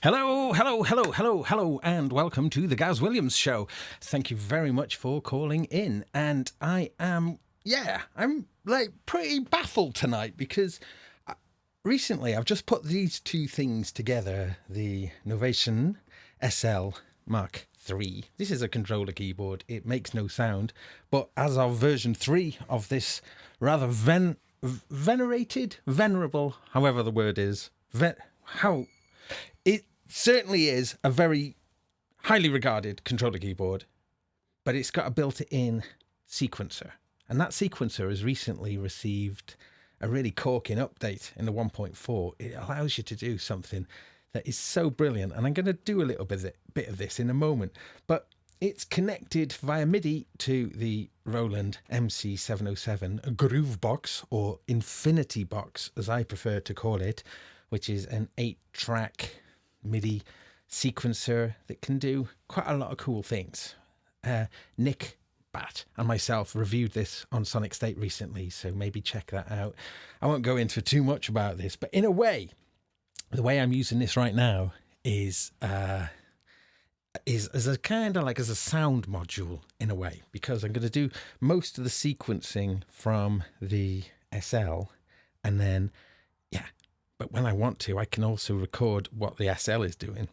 Hello, hello, hello, hello, hello, and welcome to the Gaz Williams Show. Thank you very much for calling in. And I'm like pretty baffled tonight because recently I've just put these two things together, the Novation SL MKIII. This is a controller keyboard. It makes no sound, but as of version 3 of this rather venerable, however the word is, it certainly is a very highly regarded controller keyboard, but it's got a built-in sequencer. And that sequencer has recently received a really corking update in the 1.4. It allows you to do something that is so brilliant. And I'm going to do a little bit of this in a moment. But it's connected via Midi to the Roland MC-707 Groove Box, or Infinity Box, as I prefer to call it, which is an 8-track Midi sequencer that can do quite a lot of cool things. Nick Bat and myself reviewed this on Sonic State recently, so maybe check that out. I won't go into too much about this, but in a way, the way I'm using this right now is as a kind of like as a sound module in a way, because I'm going to do most of the sequencing from the SL, and then but when I want to, I can also record what the SL is doing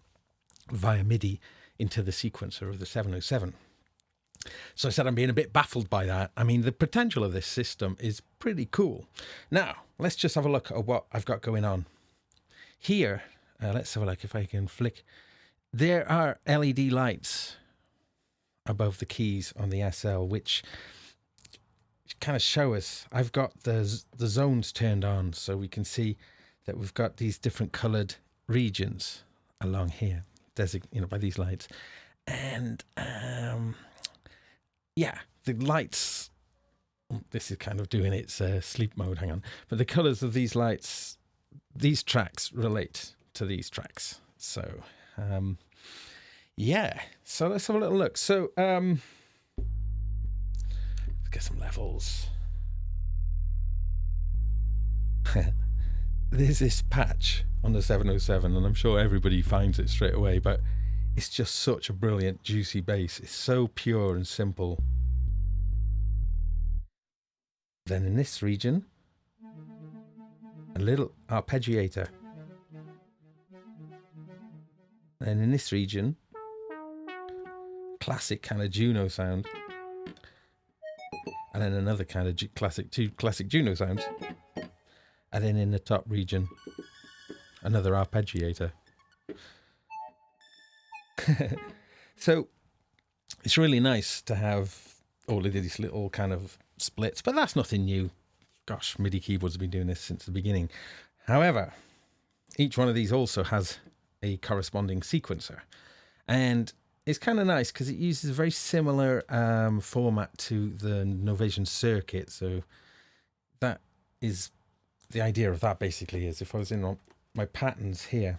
via MIDI into the sequencer of the 707. So I said I'm being a bit baffled by that. I mean, the potential of this system is pretty cool. Now, let's just have a look at what I've got going on. Here, let's have a look if I can flick. There are LED lights above the keys on the SL, which kind of show us. I've got the zones turned on so we can see that we've got these different coloured regions along here, by these lights. And the lights, this is kind of doing its sleep mode, hang on. But the colours of these lights, these tracks relate to these tracks. So, so let's have a little look. So, let's get some levels. There's this patch on the 707, and I'm sure everybody finds it straight away, but it's just such a brilliant, juicy bass. It's so pure and simple. Then in this region, a little arpeggiator. Then in this region, classic kind of Juno sound. And then another kind of classic Juno sounds. And then in the top region, another arpeggiator. So it's really nice to have all of these little kind of splits, but that's nothing new. Gosh, MIDI keyboards have been doing this since the beginning. However, each one of these also has a corresponding sequencer. And it's kind of nice because it uses a very similar format to the Novation circuit. So that is... the idea of that basically is, if I was in my patterns here,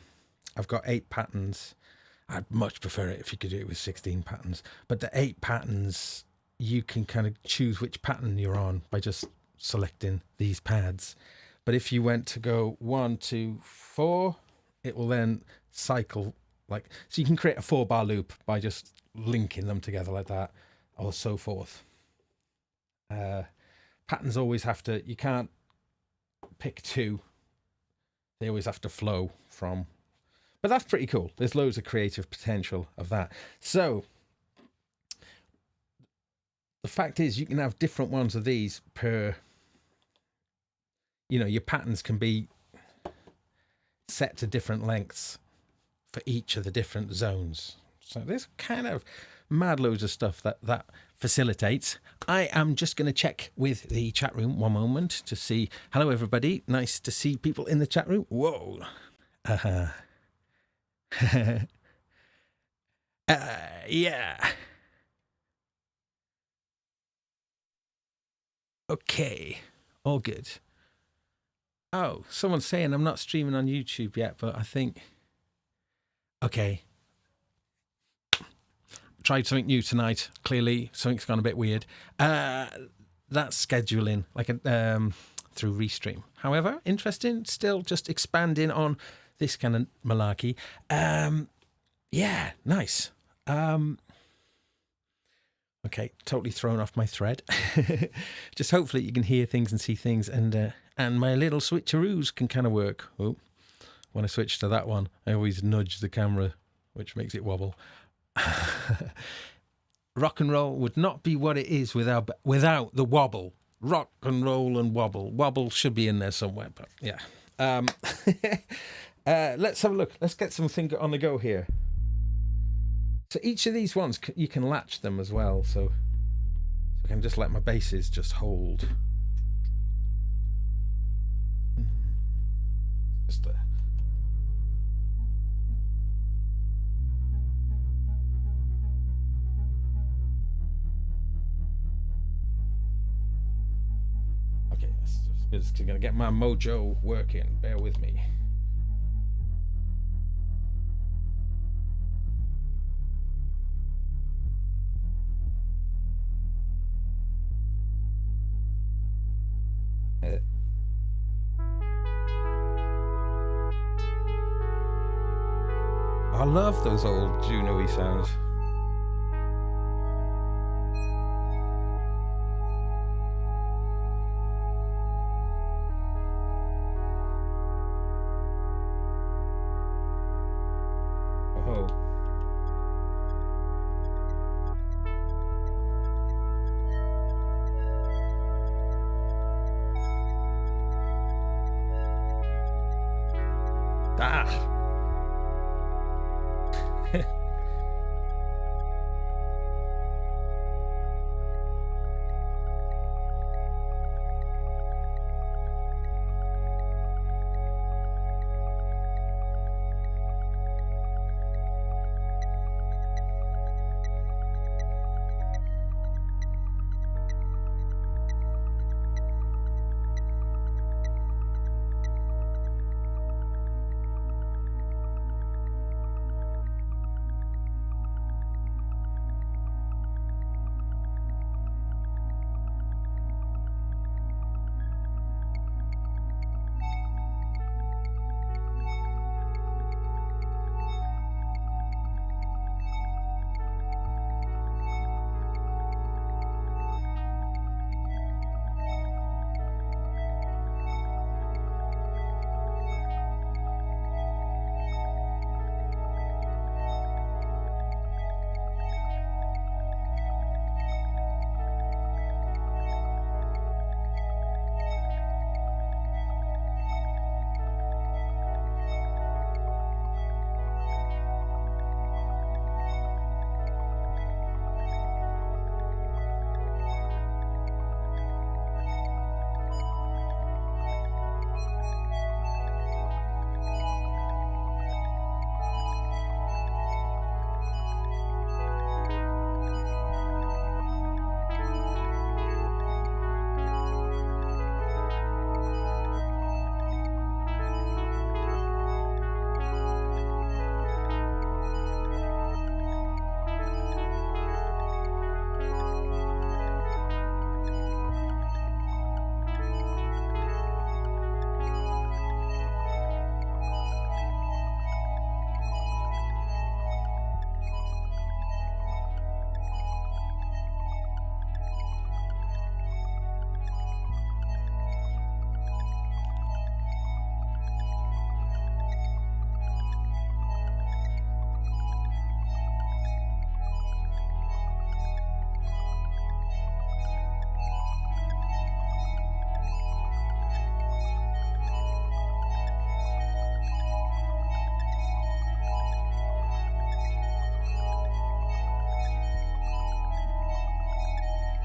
I've got 8 patterns. I'd much prefer it if you could do it with 16 patterns. But the 8 patterns, you can kind of choose which pattern you're on by just selecting these pads. But if you went to go 1, 2, 4, it will then cycle so you can create a 4-bar loop by just linking them together like that, or so forth. Patterns always have to, you can't pick 2, they always have to flow from, but that's pretty cool. There's loads of creative potential of that. So the fact is, you can have different ones of these per, your patterns can be set to different lengths for each of the different zones. So there's kind of mad loads of stuff that facilitates. I am just going to check with the chat room one moment to see. Hello, everybody. Nice to see people in the chat room. Whoa. Yeah. Okay. All good. Oh, someone's saying I'm not streaming on YouTube yet, but I think... Okay. Tried something new tonight. Clearly, something's gone a bit weird. That's scheduling, through Restream. However, interesting. Still just expanding on this kind of malarkey. Yeah, nice. Okay, totally thrown off my thread. Just hopefully you can hear things and see things, and my little switcheroos can kind of work. Oh, when I switch to that one, I always nudge the camera, which makes it wobble. Rock and roll would not be what it is without the wobble. Rock and roll and wobble. Wobble should be in there somewhere, but yeah. Let's have a look. Let's get something on the go here. So each of these ones, you can latch them as well. So I can just let my basses just hold. Just there. Okay, just going to get my mojo working. Bear with me. I love those old Juno-y sounds. Oh. Ah.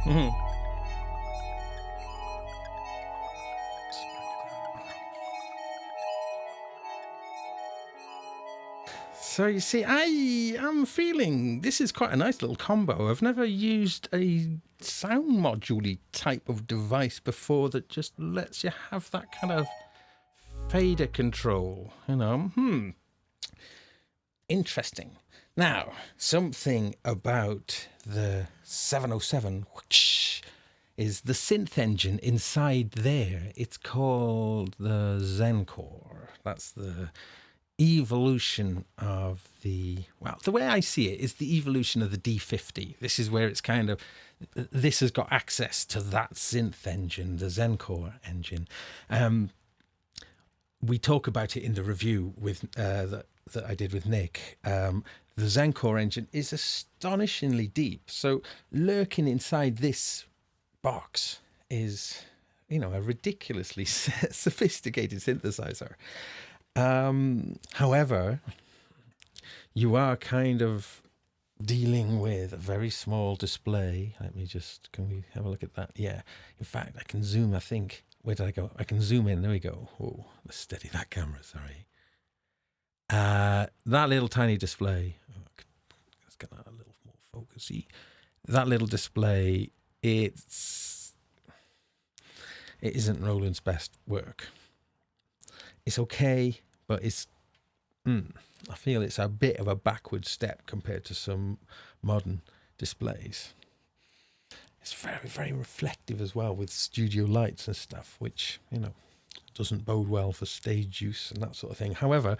Mm-hmm. So you see, I am feeling this is quite a nice little combo. I've never used a sound module-y type of device before that just lets you have that kind of fader control, you know. Interesting. Now, something about the 707 is the synth engine inside there. It's called the Zencore. That's the evolution of the way I see it is the evolution of the D50. This is where it's kind of, this has got access to that synth engine, the Zencore engine. We talk about it in the review with that I did with Nick. The Zencore engine is astonishingly deep. So lurking inside this box is, a ridiculously sophisticated synthesizer. However, you are kind of dealing with a very small display. Can we have a look at that? Yeah. In fact, I can zoom, I think. Where did I go? I can zoom in. There we go. Oh, let's steady that camera. Sorry. That little tiny display. Let's get that a little more focusy. That little display, it isn't Roland's best work. It's okay, but I feel it's a bit of a backward step compared to some modern displays. It's very, very reflective as well with studio lights and stuff, which, doesn't bode well for stage use and that sort of thing. However,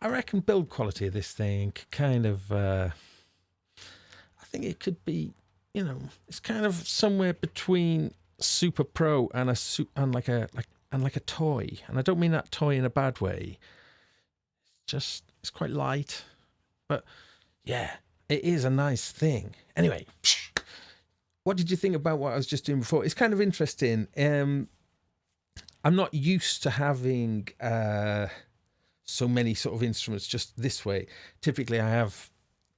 I reckon build quality of this thing kind of, I think it could be, it's kind of somewhere between Super Pro and like a toy. And I don't mean that toy in a bad way. It's quite light, but yeah, it is a nice thing. Anyway, what did you think about what I was just doing before? It's kind of interesting. I'm not used to having so many sort of instruments just this way. Typically, I have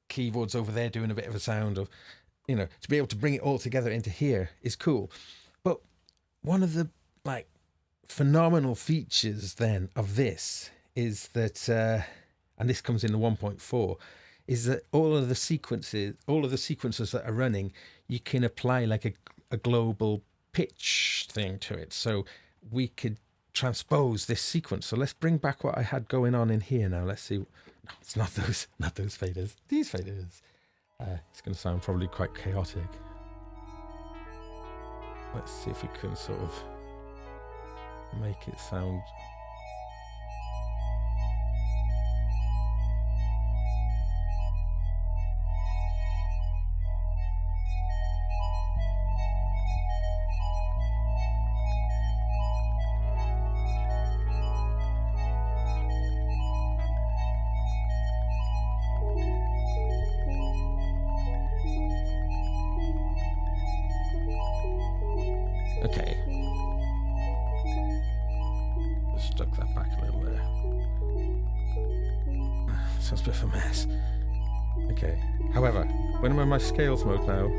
keyboards over there doing a bit of a sound of, to be able to bring it all together into here is cool. But one of the phenomenal features then of this is that, and this comes in the 1.4, is that all of the sequences that are running, you can apply like a global pitch thing to it. So we could transpose this sequence. So let's bring back what I had going on in here now. Let's see. No, it's not those faders. These faders. It's going to sound probably quite chaotic. Let's see if we can sort of make it sound. Okay. Just stuck that back a little there. Sounds a bit of a mess. Okay. However, when I'm in my scales mode now,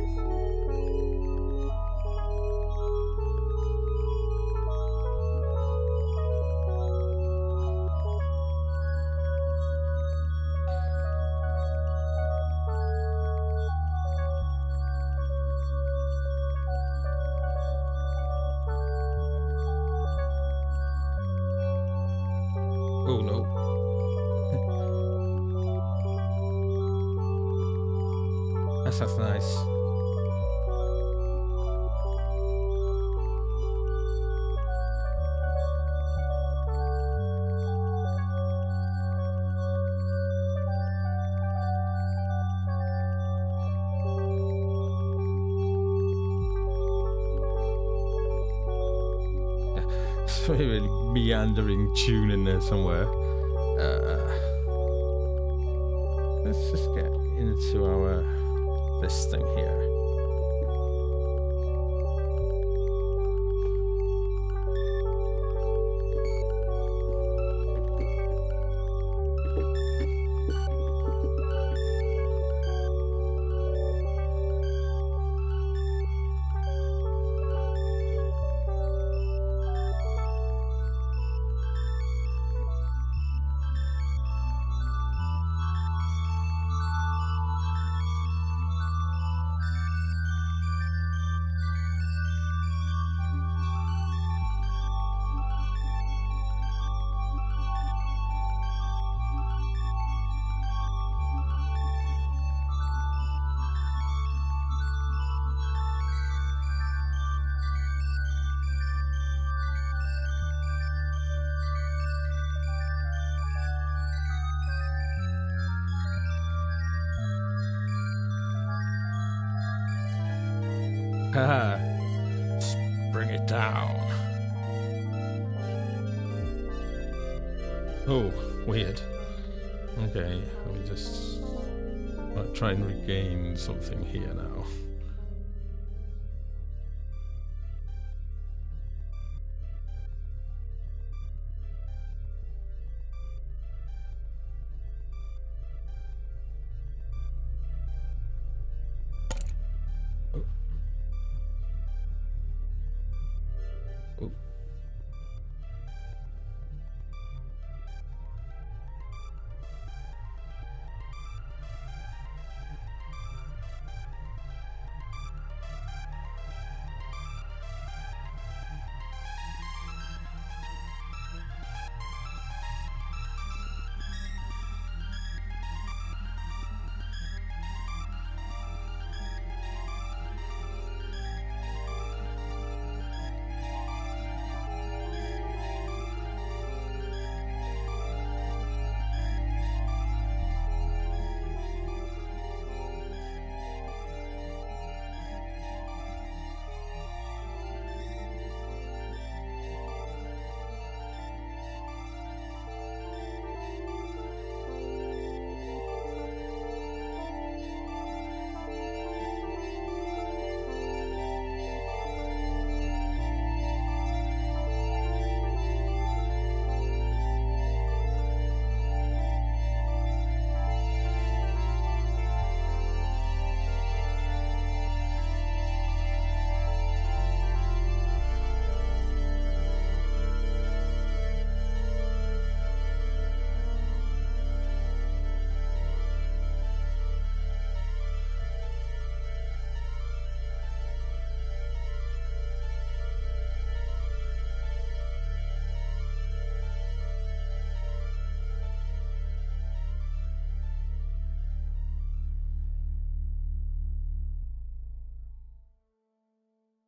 oh no. That sounds nice. It's a really meandering tune in there somewhere. Let's just get into this thing here. Haha. Bring it down. Oh, weird. Okay, let me just try and regain something here now.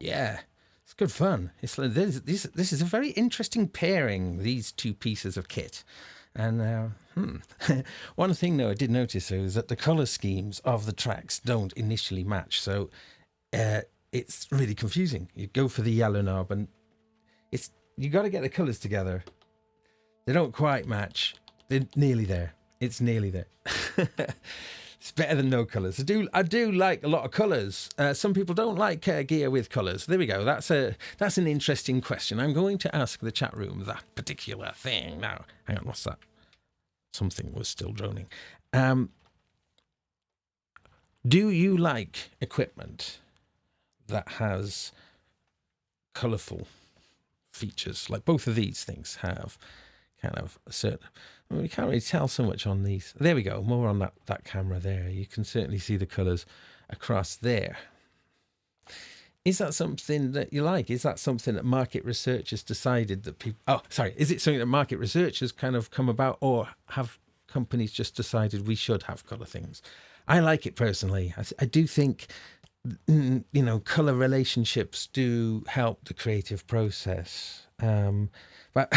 Yeah, it's good fun. It's like this is a very interesting pairing, these two pieces of kit. And one thing though I did notice though is that the color schemes of the tracks don't initially match, so it's really confusing. You go for the yellow knob and you got to get the colors together. They don't quite match. They're nearly there. It's nearly there. It's better than no colours. I do like a lot of colours. Some people don't like gear with colours. There we go. That's an interesting question. I'm going to ask the chat room that particular thing now. Hang on, what's that? Something was still droning. Do you like equipment that has colourful features? Like both of these things have kind of a certain... Well, we can't really tell so much on these. There we go. More on that camera there. You can certainly see the colours across there. Is that something that you like? Is that something that market researchers decided that people... Oh, sorry. Is it something that market researchers kind of come about, or have companies just decided we should have colour things? I like it personally. I do think, colour relationships do help the creative process. But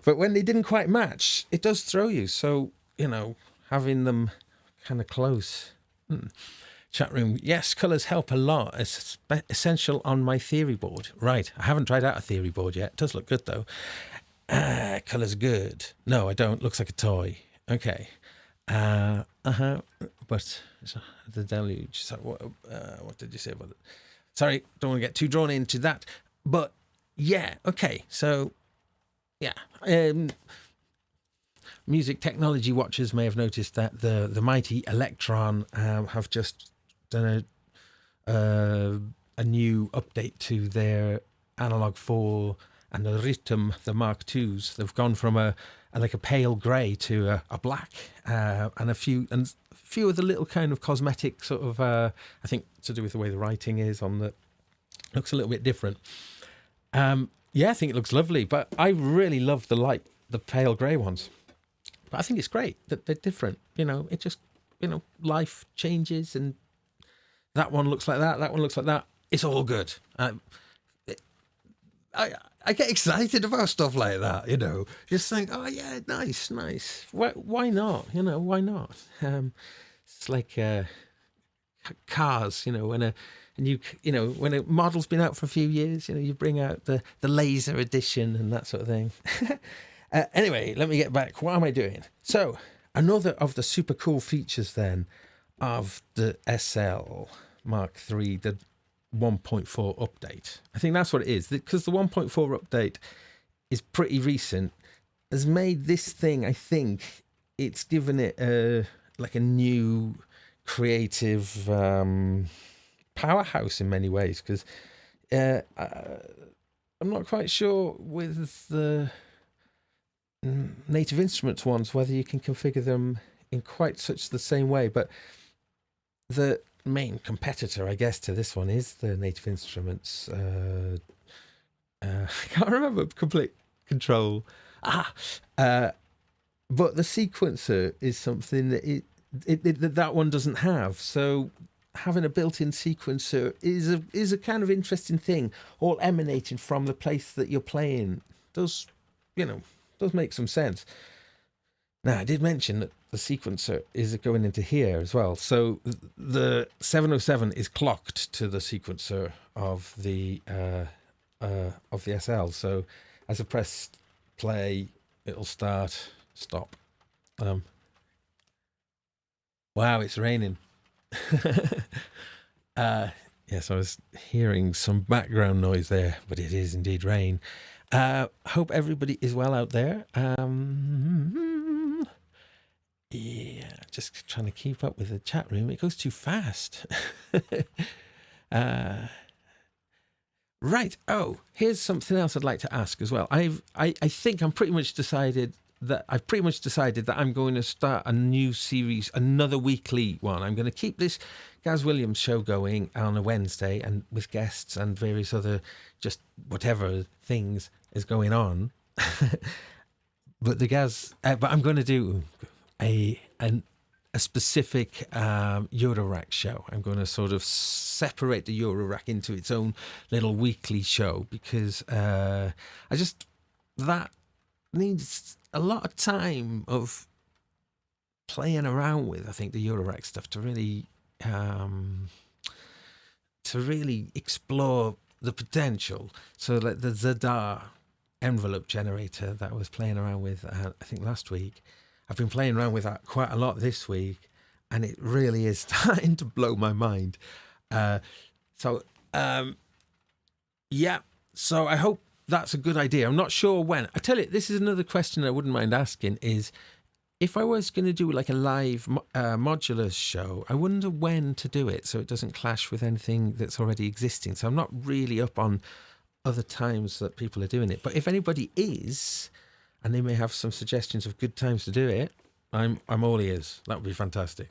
but when they didn't quite match, it does throw you. So, having them kind of close. Chat room, yes, colours help a lot. It's essential on my theory board. Right, I haven't tried out a theory board yet. It does look good, though. Colours good. No, I don't. Looks like a toy. Okay. But the deluge. So what did you say about it? Sorry, don't want to get too drawn into that. But, yeah, okay. So... yeah, music technology watchers may have noticed that the mighty Electron have just done a new update to their Analog 4 and the Rhythm, the Mark IIs. They've gone from a pale grey to a black, and a few of the little kind of cosmetic sort of I think to do with the way the writing is on the looks a little bit different. Yeah, I think it looks lovely, but I really love the pale grey ones. But I think it's great that they're different. It just, life changes, and that one looks like that one looks like that. It's all good. I get excited about stuff like that, Just think, oh yeah, nice. Why not? Why not? It's like cars, when And you know, when a model's been out for a few years, you know, you bring out the laser edition and that sort of thing. Anyway, let me get back. What am I doing? So another of the super cool features then of the SL Mark III, the 1.4 update. I think that's what it is, because the 1.4 update is pretty recent, has made this thing, I think it's given it like a new creative powerhouse in many ways, because I'm not quite sure with the Native Instruments ones whether you can configure them in quite such the same way, but the main competitor, I guess, to this one is the Native Instruments. I can't remember complete control. But the sequencer is something that that one doesn't have. So having a built-in sequencer is a kind of interesting thing, all emanating from the place that you're playing. Does make some sense. Now, I did mention that the sequencer is going into here as well. So the 707 is clocked to the sequencer of the SL. So as I press play, it'll start, stop. Wow, it's raining. Yes, I was hearing some background noise there, but it is indeed rain. Hope everybody is well out there. Yeah, just trying to keep up with the chat room. It goes too fast. Right. Oh, here's something else I'd like to ask as well. I think I've pretty much decided that I'm going to start a new series, another weekly one. I'm going to keep this Gaz Williams show going on a Wednesday, and with guests and various other just whatever things is going on. But I'm going to do a specific Eurorack show. I'm going to sort of separate the Eurorack into its own little weekly show, because that needs a lot of time of playing around with. I think the Eurorack stuff to really explore the potential. So like the Zadar envelope generator that I was playing around with, I think last week, I've been playing around with that quite a lot this week, and it really is starting to blow my mind. So I hope that's a good idea. I'm not sure when. I tell you, this is another question I wouldn't mind asking, is if I was going to do like a live modular show, I wonder when to do it so it doesn't clash with anything that's already existing. So I'm not really up on other times that people are doing it. But if anybody is, and they may have some suggestions of good times to do it, I'm all ears. That would be fantastic.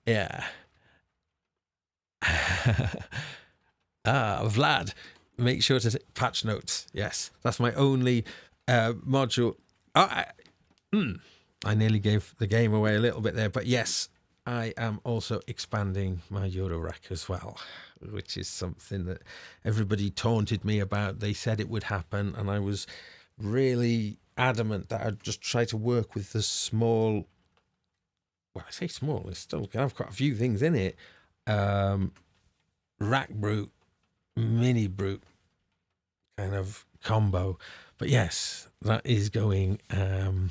Yeah. Vlad, make sure to patch notes. Yes, that's my only module. I nearly gave the game away a little bit there, but yes, I am also expanding my Eurorack as well, which is something that everybody taunted me about. They said it would happen, and I was really adamant that I'd just try to work with the small, well, I say small, it's still going to have quite a few things in it, rack brute, mini brute kind of combo. But yes, that is going to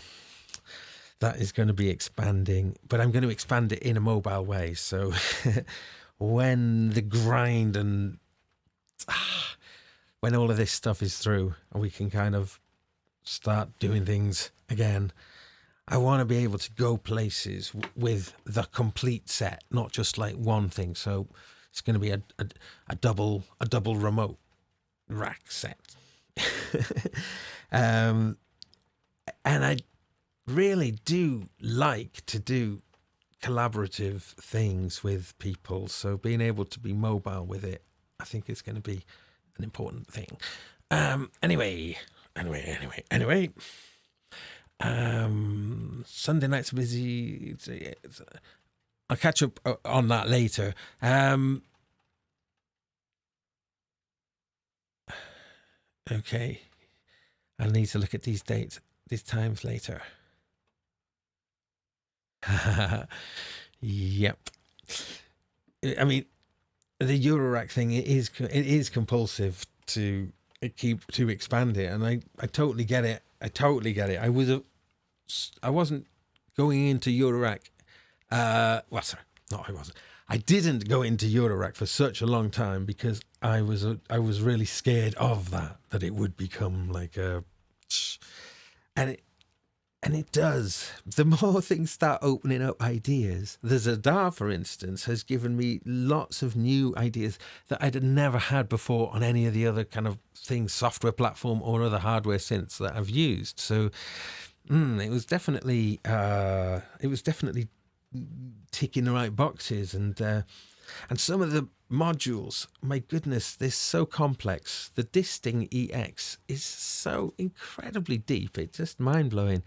be expanding, but I'm going to expand it in a mobile way. So when the grind and when all of this stuff is through and we can kind of start doing things again, I want to be able to go places with the complete set, not just like one thing. So it's going to be a double remote rack set. And I really do like to do collaborative things with people. So being able to be mobile with it, I think is going to be an important thing. Anyway. Sunday nights are busy. I'll catch up on that later. Okay. I'll need to look at these times later. Yep. I mean, the Eurorack thing, it is compulsive to expand it, and I totally get it. I totally get it. I wasn't going into Eurorack. Well, sorry, no, I wasn't. I didn't go into Eurorack for such a long time because I was really scared of that it would become like a, and it does. The more things start opening up ideas, the Zadar, for instance, has given me lots of new ideas that I'd never had before on any of the other kind of things, software platform or other hardware synths that I've used. So it was definitely ticking the right boxes, and some of the modules, my goodness, they're so complex. The Disting EX is so incredibly deep, it's just mind-blowing.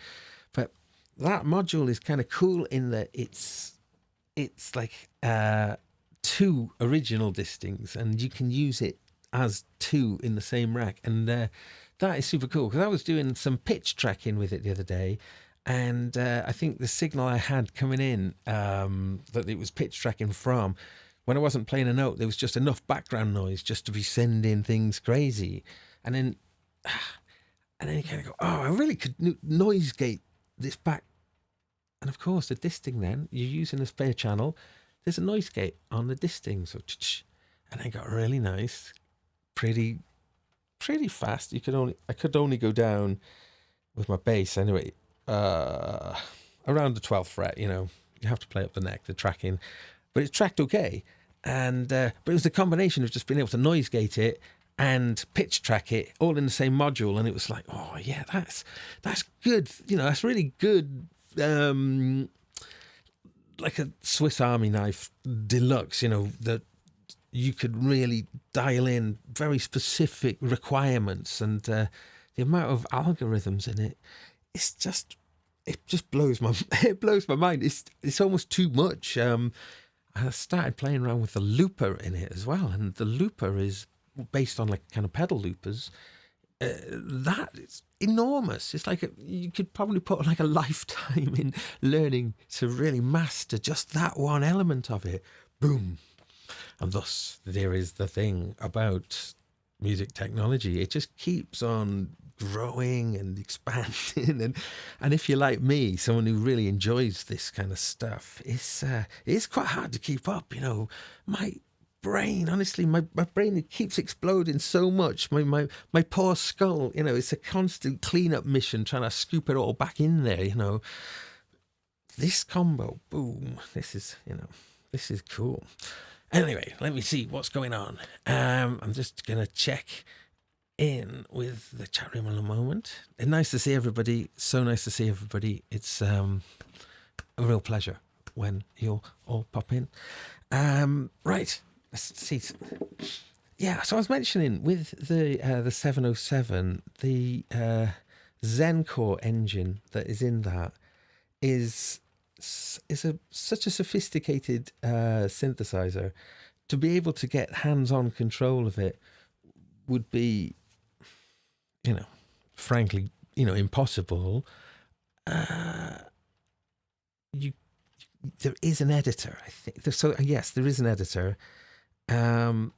But that module is kind of cool in that it's like 2 original Distings, and you can use it as 2 in the same rack, and that is super cool, because I was doing some pitch tracking with it the other day, and I think the signal I had coming in that it was pitch tracking from, when I wasn't playing a note, there was just enough background noise just to be sending things crazy. And then you kind of go, oh, I really could noise gate this back. And of course, the disting, then, you're using a spare channel. There's a noise gate on the disting. So, and I got really nice, pretty fast. I could only go down with my bass anyway, around the 12th fret, you have to play up the neck, the tracking. But it tracked okay, and but it was the combination of just being able to noise gate it and pitch track it all in the same module, and it was like, oh yeah, that's good. That's really good. Like a Swiss Army knife deluxe. That you could really dial in very specific requirements, and the amount of algorithms in it, it just blows my mind. It's almost too much. I started playing around with the looper in it as well, and the looper is based on like kind of pedal loopers. That is enormous. It's like you could probably put like a lifetime in learning to really master just that one element of it. Boom. And thus, there is the thing about music technology. It just keeps on growing and expanding, and if you're like me, someone who really enjoys this kind of stuff, it's quite hard to keep up. My brain, honestly, my brain, it keeps exploding so much. My poor skull, it's a constant cleanup mission trying to scoop it all back in there. This combo, boom, this is cool. Anyway, let me see what's going on. I'm just gonna check in with the chat room in a moment. It's nice to see everybody. So nice to see everybody. It's a real pleasure when you'll all pop in. Right, let's see. Yeah, so I was mentioning with the 707, the Zencore engine that is in that is such a sophisticated synthesizer. To be able to get hands-on control of it would be, frankly, impossible. There is an editor, I think. So yes, there is an editor, but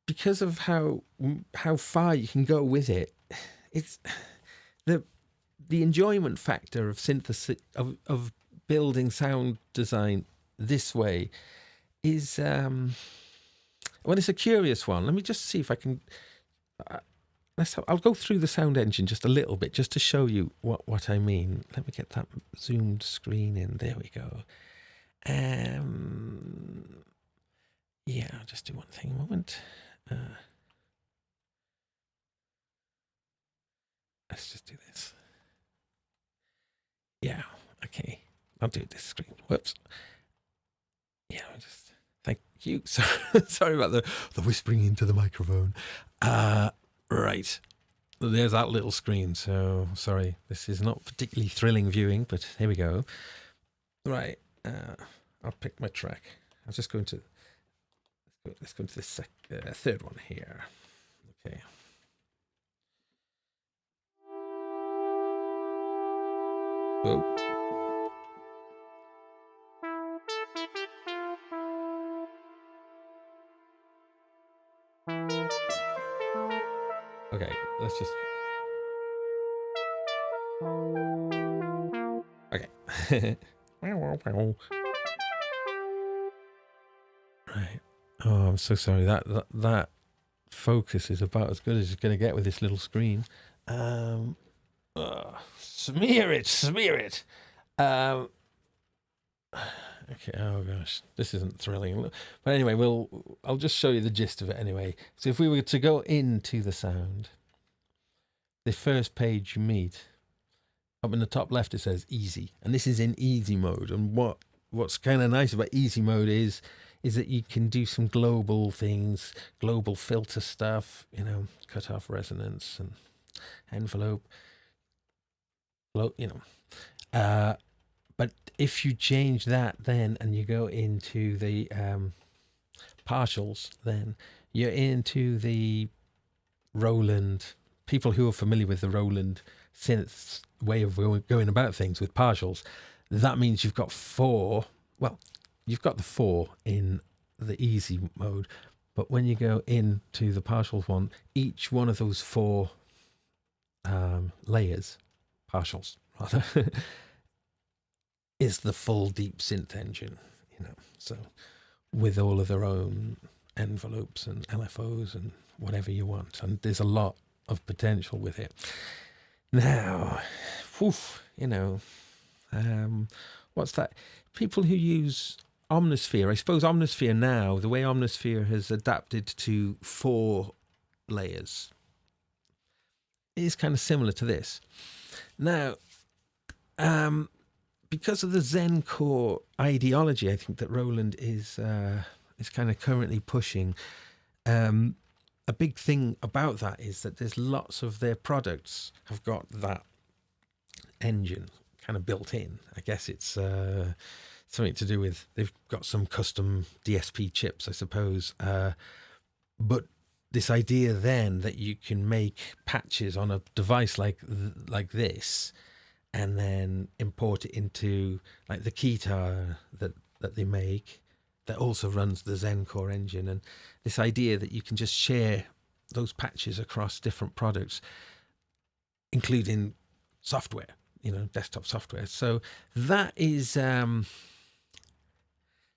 because of how far you can go with it, it's the enjoyment factor of synthesis of building sound design this way is it's a curious one. Let me just see if I can. I'll go through the sound engine just a little bit, just to show you what I mean. Let me get that zoomed screen in. There we go. Yeah, I'll just do one thing a moment. Let's just do this. Yeah, okay. I'll do this screen. Whoops. Yeah, thank you. Sorry about the whispering into the microphone. Right. There's that little screen. So sorry, this is not particularly thrilling viewing, but here we go. Right. I'll pick my track. I'm just going to let's go into the third one here. Okay. Whoa. Okay, let's just... Okay. Right. Oh, I'm so sorry. That focus is about as good as it's going to get with this little screen. Smear it. Okay. Oh gosh, this isn't thrilling. But anyway, I'll just show you the gist of it anyway. So if we were to go into the sound, the first page you meet, up in the top left it says easy, and this is in easy mode. And what's kind of nice about easy mode is that you can do some global things, global filter stuff, cut off resonance and envelope, but if you change that then and you go into the partials, then you're into the Roland. People who are familiar with the Roland synth way of going about things with partials, that means you've got four. Well, you've got the four in the easy mode, but when you go into the partials one, each one of those four layers, partials rather, is the full deep synth engine, so with all of their own envelopes and LFOs and whatever you want, and there's a lot of potential with it. Now, what's that? People who use Omnisphere, I suppose Omnisphere now, the way Omnisphere has adapted to 4 layers is kind of similar to this. Now, because of the Zencore ideology, I think that Roland is kind of currently pushing. A big thing about that is that there's lots of their products have got that engine kind of built in. I guess it's something to do with they've got some custom DSP chips, I suppose. But this idea then that you can make patches on a device like this, and then import it into like the guitar that they make, that also runs the Zencore engine, and this idea that you can just share those patches across different products, including software, desktop software. So that is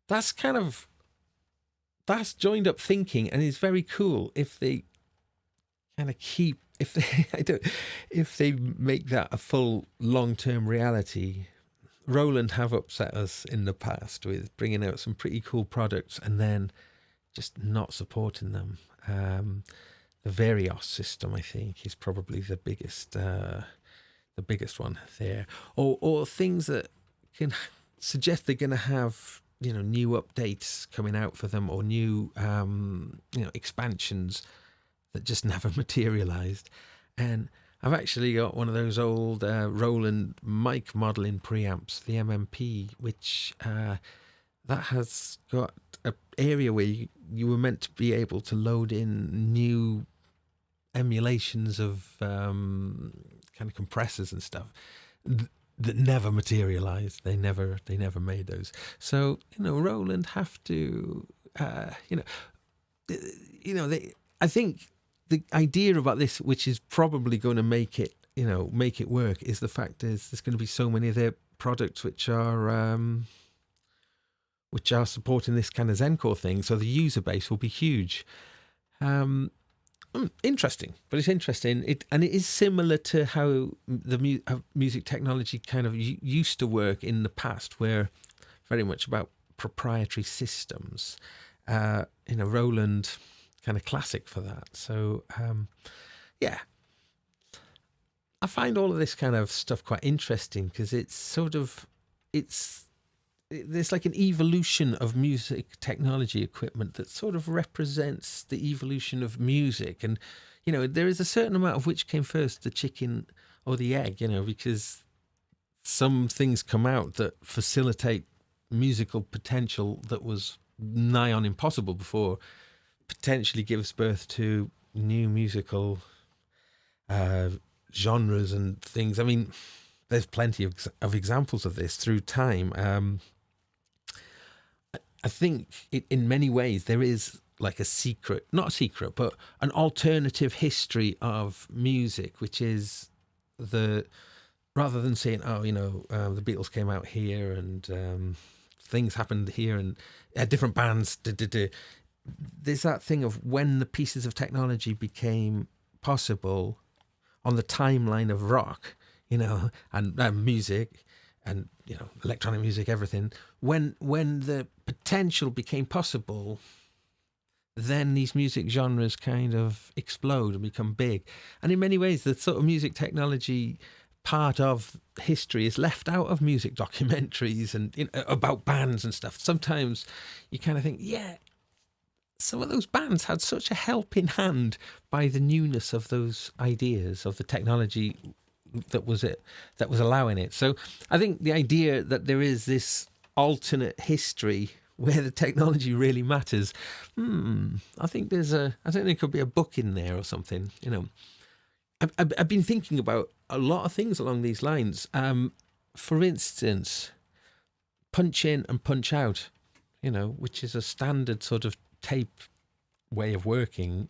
that's joined up thinking, and is very cool if they kind of if they make that a full long-term reality. Roland have upset us in the past with bringing out some pretty cool products and then just not supporting them. The Varios system, I think, is probably the biggest one there, or things that can suggest they're going to have new updates coming out for them, or new expansions that just never materialized. And I've actually got one of those old Roland mic modeling preamps, the MMP, which that has got an area where you were meant to be able to load in new emulations of kind of compressors and stuff that never materialized. They never made those. So Roland have to I think the idea about this, which is probably going to make it work, is the fact is there's going to be so many of their products which are supporting this kind of Zencore thing, so the user base will be huge. Interesting, but it's interesting. It is similar to how the music technology kind of used to work in the past, where very much about proprietary systems. Roland kind of classic for that. So I find all of this kind of stuff quite interesting, because there's like an evolution of music technology equipment that sort of represents the evolution of music. And there is a certain amount of which came first, the chicken or the egg, because some things come out that facilitate musical potential that was nigh on impossible before, potentially gives birth to new musical genres and things. I mean, there's plenty of examples of this through time. I think in many ways there is like a secret, not a secret, but an alternative history of music, which is rather than saying, oh, the Beatles came out here and things happened here and different bands, there's that thing of when the pieces of technology became possible on the timeline of rock, and music and, electronic music, everything. When the potential became possible, then these music genres kind of explode and become big. And in many ways, the sort of music technology part of history is left out of music documentaries and about bands and stuff. Sometimes you kind of think, yeah, some of those bands had such a helping hand by the newness of those ideas, of the technology that was allowing it. So I think the idea that there is this alternate history where the technology really matters, I think there could be a book in there or something. I've been thinking about a lot of things along these lines. For instance, punch in and punch out, which is a standard sort of tape way of working.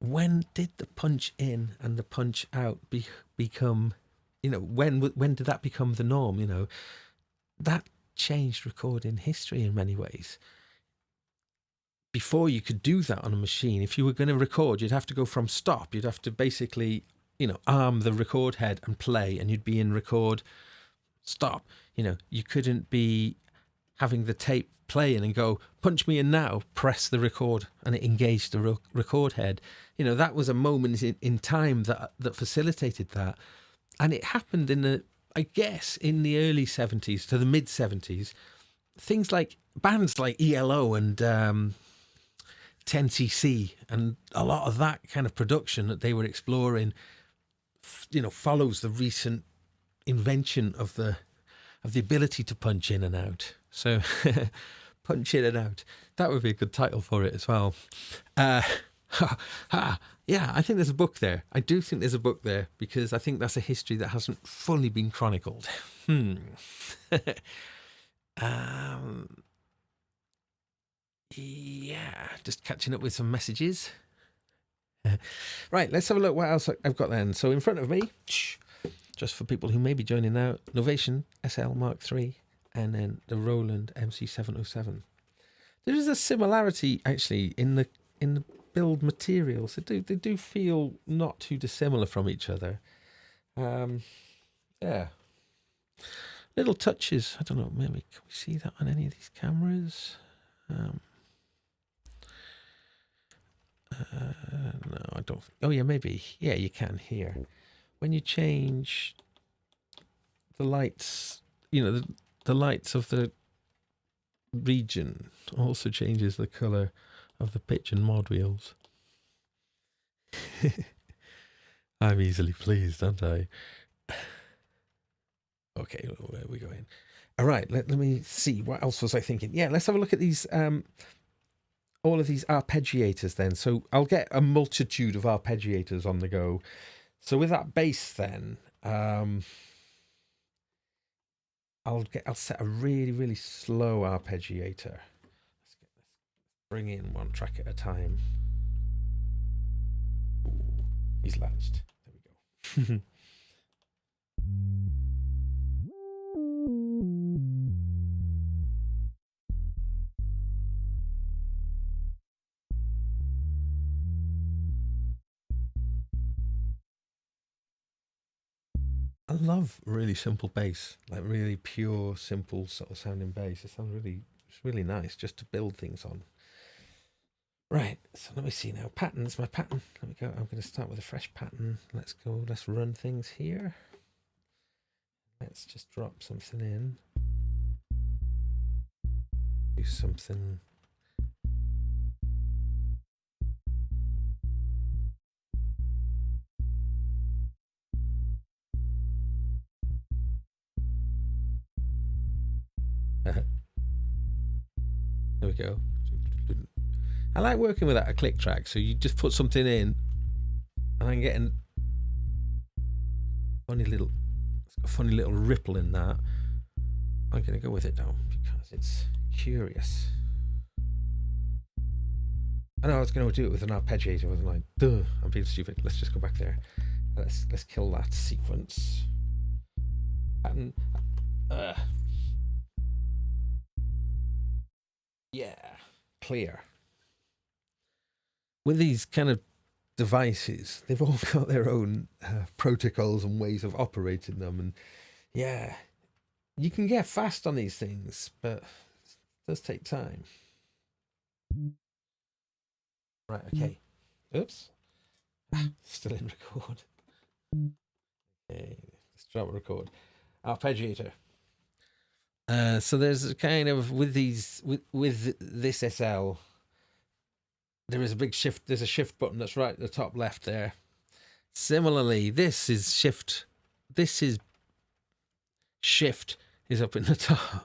When did the punch in and the punch out become, when did that become the norm? That changed recording history in many ways. Before you could do that on a machine, if you were going to record, you'd have to go from stop. You'd have to basically, arm the record head and play, and you'd be in record, stop. You couldn't be having the tape playing and go, punch me in now, press the record, and it engaged the record head. That was a moment in time that facilitated that. And it happened in the early 70s to the mid 70s. Things like bands like ELO and 10cc and a lot of that kind of production that they were exploring, follows the recent invention of the ability to punch in and out. So punch in and out. That would be a good title for it as well. Yeah, I think there's a book there. I do think there's a book there because I think that's a history that hasn't fully been chronicled. Yeah, just catching up with some messages. Right, let's have a look what else I've got then. So in front of me, just for people who may be joining now, Novation SL MKIII and then the Roland MC-707. There is a similarity actually in the build materials. They do feel not too dissimilar from each other. Yeah, little touches. I don't know, maybe can we see that on any of these cameras? No, I don't. Oh yeah, maybe. Yeah, you can here. When you change the lights, the lights of the region also changes the color of the pitch and mod wheels. I'm easily pleased, aren't I? Okay, where are we going? All right, let me see. What else was I thinking? Yeah, let's have a look at these, all of these arpeggiators then. So I'll get a multitude of arpeggiators on the go. So with that bass then, I'll set a really, really slow arpeggiator. Let's bring in one track at a time. Ooh, he's latched. There we go. I love really simple bass, like really pure, simple sort of sounding bass. It sounds it's really nice just to build things on. Right, so let me see now. Patterns, my pattern. Let me go. I'm going to start with a fresh pattern. Let's go. Let's run things here. Let's just drop something in. Do something. There we go. I like working without a click track, so you just put something in, and I'm getting a funny little ripple in that. I'm going to go with it though because it's curious. I know I was going to do it with an arpeggiator, wasn't I? Duh, I'm being stupid. Let's just go back there. Let's kill that sequence. Pattern. Yeah, clear. With these kind of devices, they've all got their own protocols and ways of operating them, and yeah, you can get fast on these things, but it does take time. Right, okay. Oops. Still in record. Okay, let's drop record. Arpeggiator. So there's a kind of with this SL, there is a big shift. There's a shift button that's right at the top left there. Similarly, this is shift. This is shift is up in the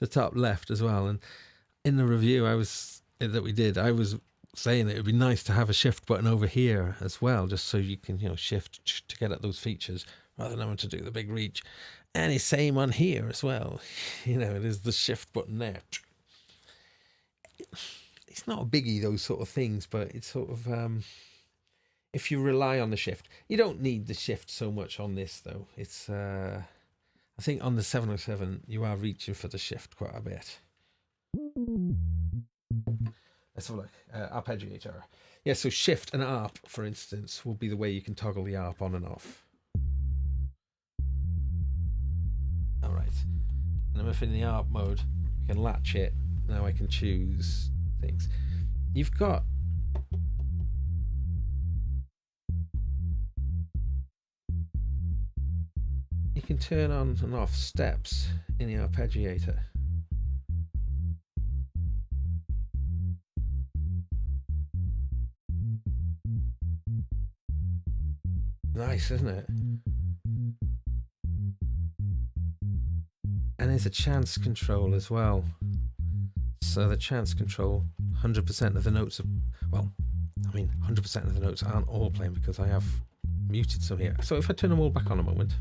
top left as well. And in the review that we did, I was saying that it would be nice to have a shift button over here as well, just so you can shift to get at those features rather than having to do the big reach. And it's same on here as well. It is the shift button there. It's not a biggie, those sort of things, but it's sort of if you rely on the shift, you don't need the shift so much on this though. It's I think on the 707 you are reaching for the shift quite a bit. Let's have a look. Arpeggiator. Yeah, so shift and arp, for instance, will be the way you can toggle the arp on and off. All right. And if in the arp mode, I can latch it. Now I can choose things. You've got you can turn on and off steps in the arpeggiator. Nice, isn't it? And there's a chance control as well. So the chance control, 100% of the notes are, well, I mean, 100% of the notes aren't all playing because I have muted some here. So if I turn them all back on a moment,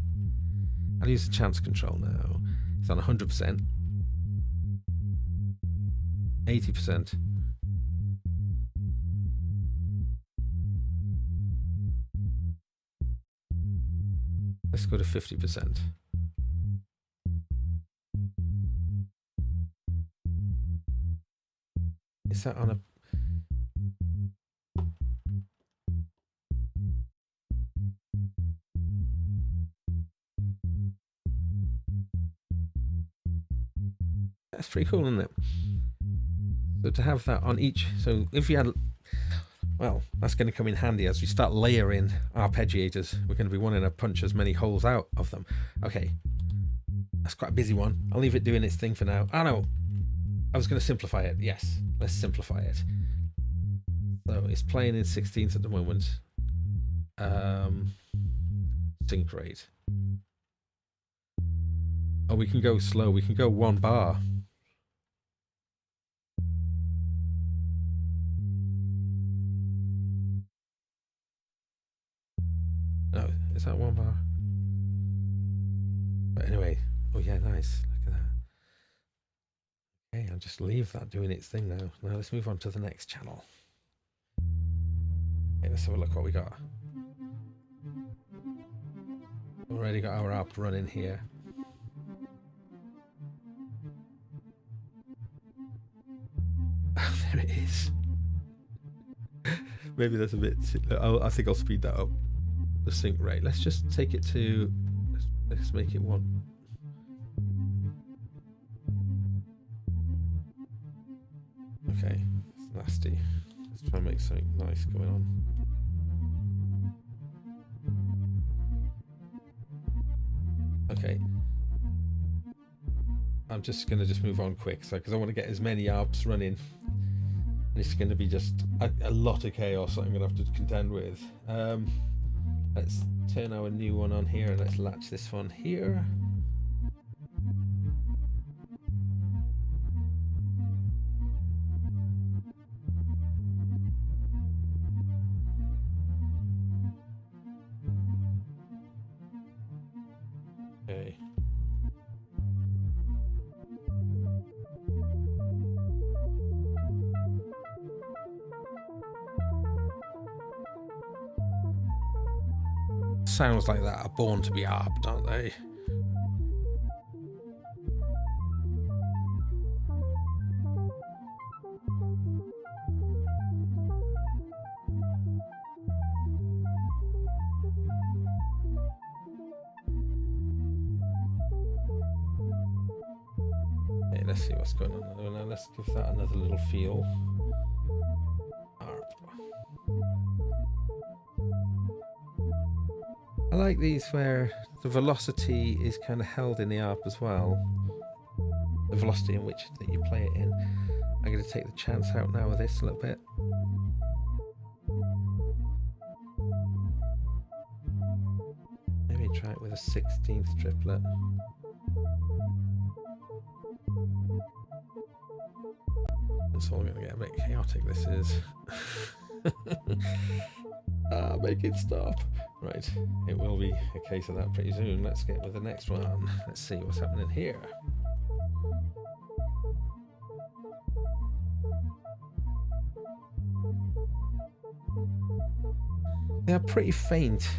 I'll use the chance control now. It's on 100%, 80%. Let's go to 50%. Is that on a... That's pretty cool, isn't it? So to have that on each... So if you had... Well, that's going to come in handy as we start layering arpeggiators. We're going to be wanting to punch as many holes out of them. Okay. That's quite a busy one. I'll leave it doing its thing for now. Oh no, I was going to simplify it. Yes, let's simplify it. So it's playing in 16ths at the moment. Sync rate. Oh, we can go slow. We can go 1 bar. No, is that 1 bar? But anyway, oh yeah, nice. Look at that. Okay, I'll just leave that doing its thing now. Now let's move on to the next channel. Okay, let's have a look what we got. Already got our arp running here. Oh, there it is. Maybe that's a bit... I think I'll speed that up. The sync rate. Let's just take it to... Let's make it 1. Okay, it's nasty. Let's try and make something nice going on. Okay. I'm just going to move on quick because I want to get as many arps running. And it's going to be just a lot of chaos I'm going to have to contend with. Let's turn our new one on here and let's latch this one here. Okay. sounds like that are born to be harped, aren't they? Okay, let's see what's going on now. Let's give that another little feel. Harp. I like these where the velocity is kind of held in the harp as well. The velocity in which that you play it in. I'm going to take the chance out now with this a little bit. Maybe try it with a 16th triplet. It's all going to get a bit chaotic, this is. Make it stop. Right, it will be a case of that pretty soon. Let's get with the next one. Let's see what's happening here. They are pretty faint,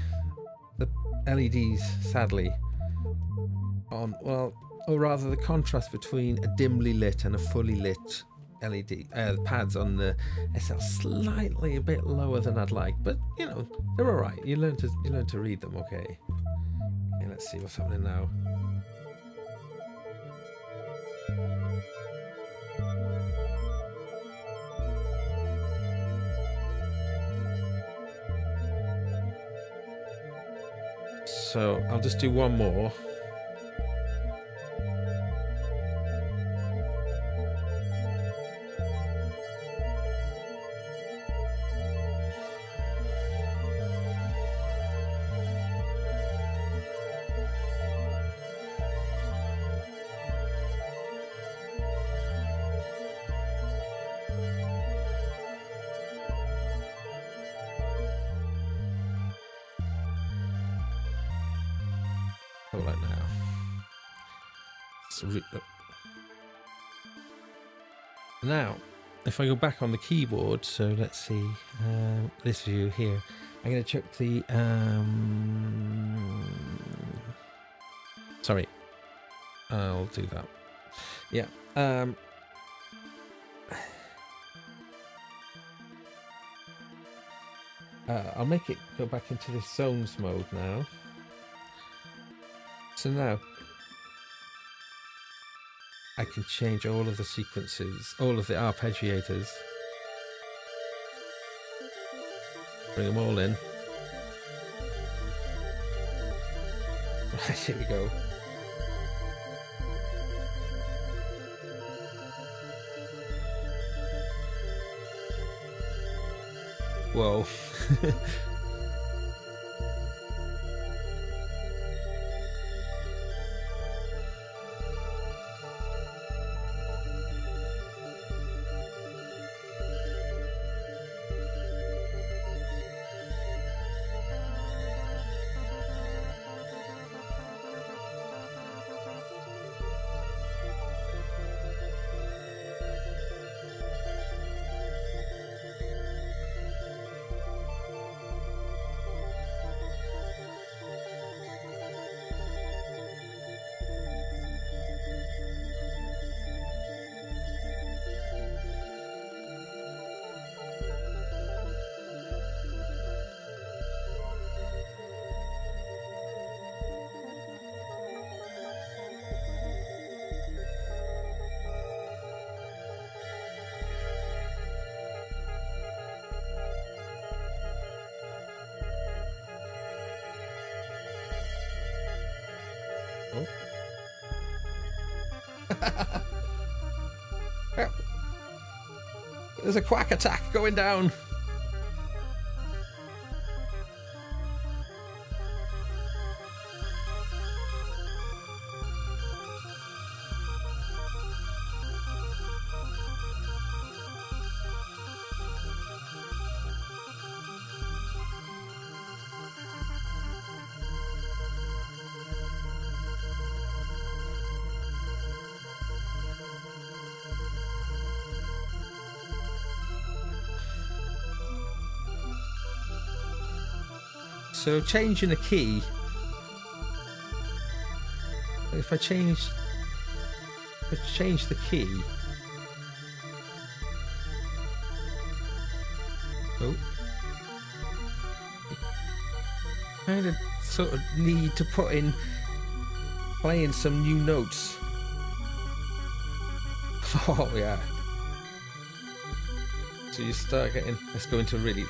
the LEDs, sadly. Or rather the contrast between a dimly lit and a fully lit LED pads on the SL slightly a bit lower than I'd like, but you know, they're all right. You learn to read them. Okay, let's see what's happening now. So I'll just do one more. Like now. Now, if I go back on the keyboard, so let's see this view here. I'm going to check the sorry, I'll do that. Yeah. I'll make it go back into the zones mode now. So now I can change all of the sequences, all of the arpeggiators, bring them all in. Right, here we go. Whoa. There's a quack attack going down. So changing a key. If I change the key. Oh. I kind of sort of need to put in playing some new notes. Oh yeah. So you start getting, let's do something really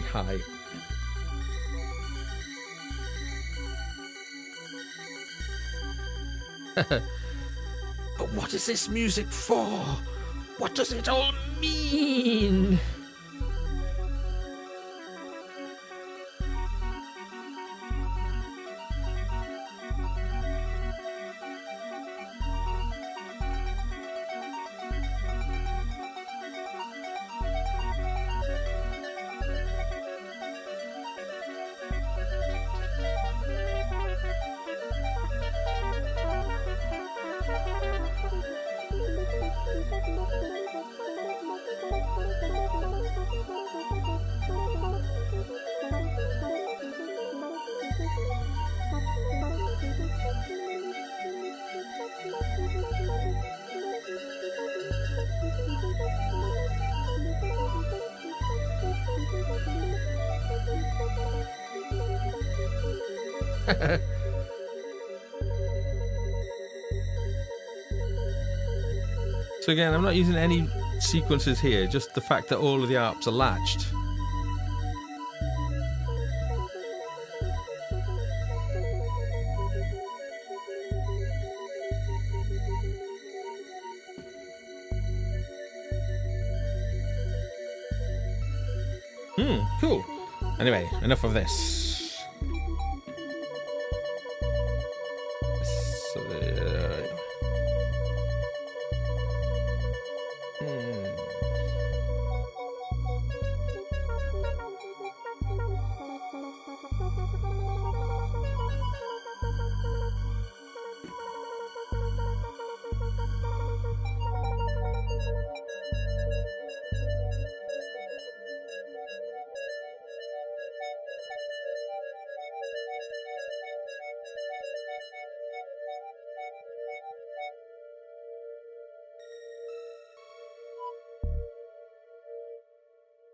high. But what is this music for? What does it all mean? So again, I'm not using any sequences here, just the fact that all of the arps are latched. Cool. Anyway, enough of this.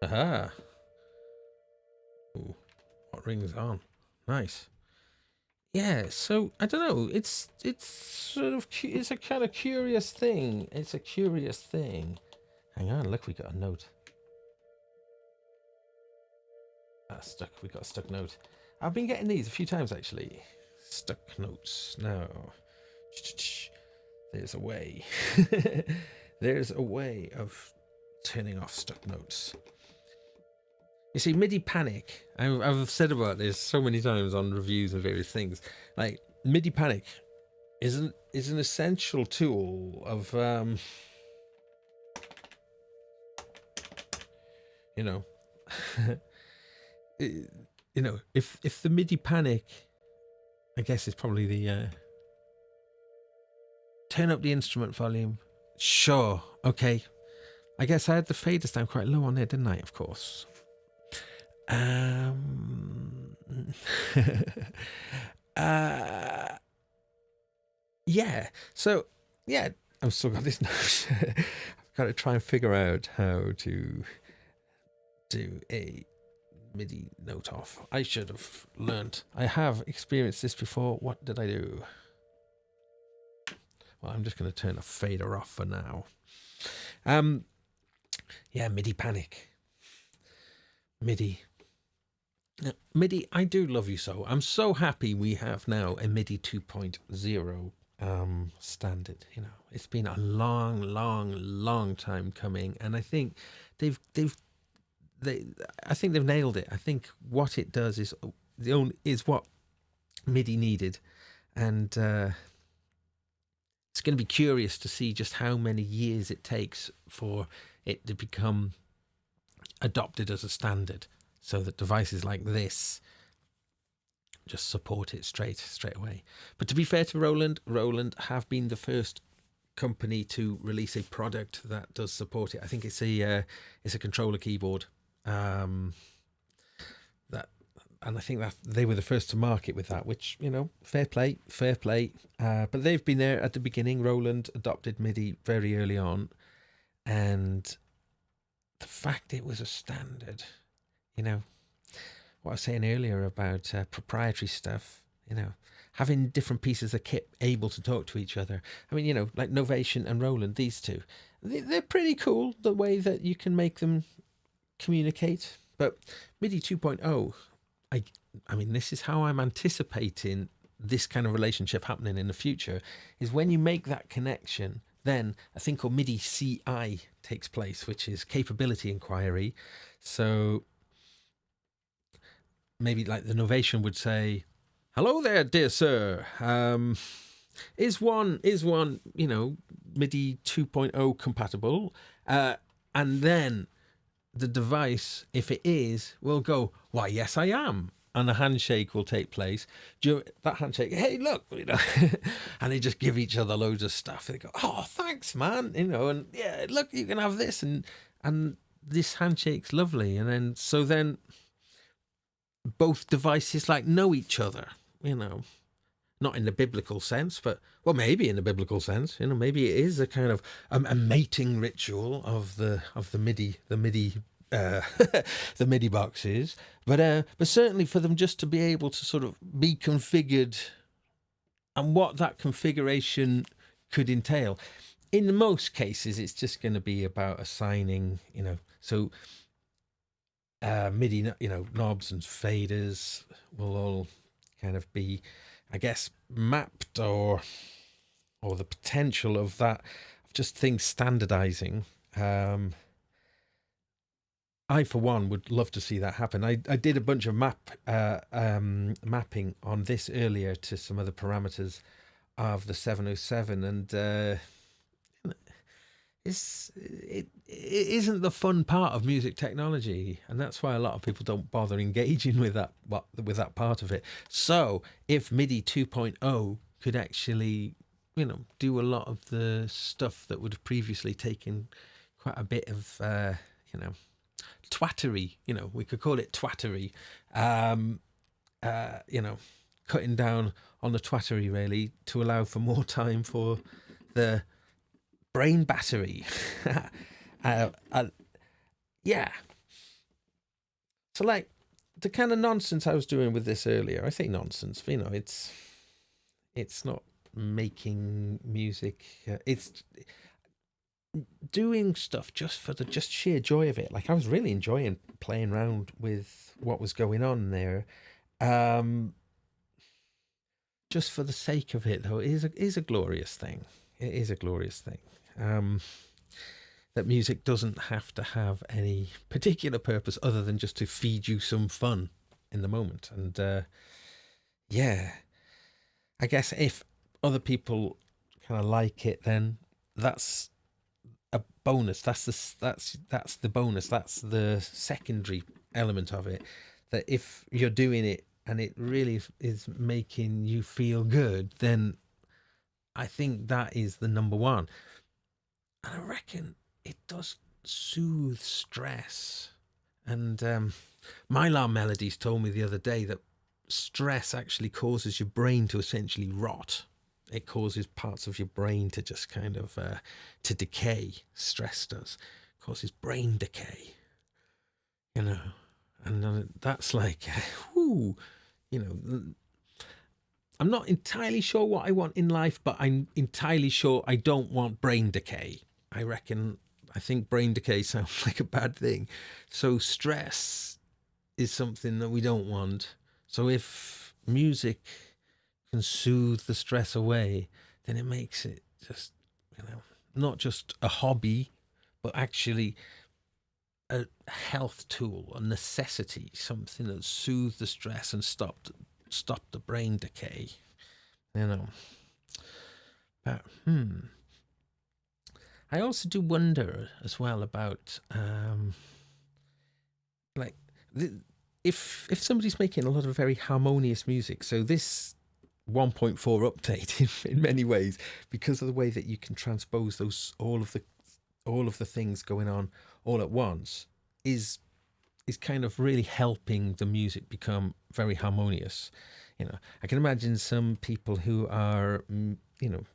Aha. Ooh, what rings on? Nice. Yeah, so I don't know. It's sort of it's a kind of curious thing. It's a curious thing. Hang on, look, we got a note. Stuck. We got a stuck note. I've been getting these a few times actually. Stuck notes. Now, there's a way. There's a way of turning off stuck notes. You see, MIDI panic, I've said about this so many times on reviews and various things. Like, MIDI panic is an essential tool of, you know, if the MIDI panic, I guess it's probably the, turn up the instrument volume. Sure, okay. I guess I had the faders down quite low on there, didn't I? Of course. Yeah. So, yeah, I've still got this note. I've got to try and figure out how to do a MIDI note off. I should have learned. I have experienced this before. What did I do? Well, I'm just going to turn the fader off for now. Yeah, MIDI panic. MIDI. MIDI, I do love you so. I'm so happy we have now a MIDI 2.0 standard. You know, it's been a long time coming, and I think they've nailed it. I think what it does is what MIDI needed, and it's going to be curious to see just how many years it takes for it to become adopted as a standard, so that devices like this just support it straight away. But to be fair to Roland have been the first company to release a product that does support it. I think it's a controller keyboard that I think that they were the first to market with that, which, fair play. But they've been there at the beginning. Roland adopted MIDI very early on, and the fact it was a standard, what I was saying earlier about proprietary stuff, having different pieces of kit able to talk to each other. I mean, like Novation and Roland, these two, they're pretty cool, the way that you can make them communicate. But MIDI 2.0, I mean, this is how I'm anticipating this kind of relationship happening in the future, is when you make that connection, then a thing called MIDI CI takes place, which is capability inquiry. So maybe like the Novation would say, "Hello there, dear sir. Is one MIDI 2.0 compatible?" And then the device, if it is, will go, "Why, yes, I am." And a handshake will take place. That handshake, "Hey, look," and they just give each other loads of stuff. They go, "Oh, thanks, man," and yeah, look, you can have this, and this handshake's lovely. And then both devices know each other, not in the biblical sense, but maybe in the biblical sense, maybe it is a kind of a mating ritual of the MIDI the MIDI boxes, but certainly for them just to be able to sort of be configured, and what that configuration could entail. In most cases, it's just going to be about assigning, so MIDI, knobs and faders will all kind of be, I guess, mapped, or the potential of that, of just things standardizing. I, for one, would love to see that happen. I did a bunch of mapping on this earlier to some other parameters of the 707, and it isn't the fun part of music technology, and that's why a lot of people don't bother engaging with that part of it. So if MIDI 2.0 could actually, do a lot of the stuff that would have previously taken quite a bit of, twattery, we could call it twattery, cutting down on the twattery, really, to allow for more time for the brain battery. Yeah. So, like, the kind of nonsense I was doing with this earlier, I say nonsense, it's not making music, it's doing stuff just for the sheer joy of it. Like, I was really enjoying playing around with what was going on there, just for the sake of it, though. It is a glorious thing. It is a glorious thing, that music doesn't have to have any particular purpose other than just to feed you some fun in the moment. And yeah, I guess if other people kind of like it, then that's a bonus. That's the bonus. That's the secondary element of it. That if you're doing it and it really is making you feel good, then I think that is the number one. And I reckon it does soothe stress. And Mylar Melodies told me the other day that stress actually causes your brain to essentially rot. It causes parts of your brain to just kind of to decay. Stress does. It causes brain decay. And that's like, whoo, I'm not entirely sure what I want in life, but I'm entirely sure I don't want brain decay. I think brain decay sounds like a bad thing. So stress is something that we don't want. So if music can soothe the stress away, then it makes it just, not just a hobby, but actually a health tool, a necessity, something that soothes the stress and stop the brain decay. But I also do wonder as well about if somebody's making a lot of very harmonious music. So this 1.4 update in many ways, because of the way that you can transpose all of the things going on all at once, is is kind of really helping the music become very harmonious. I can imagine some people who are,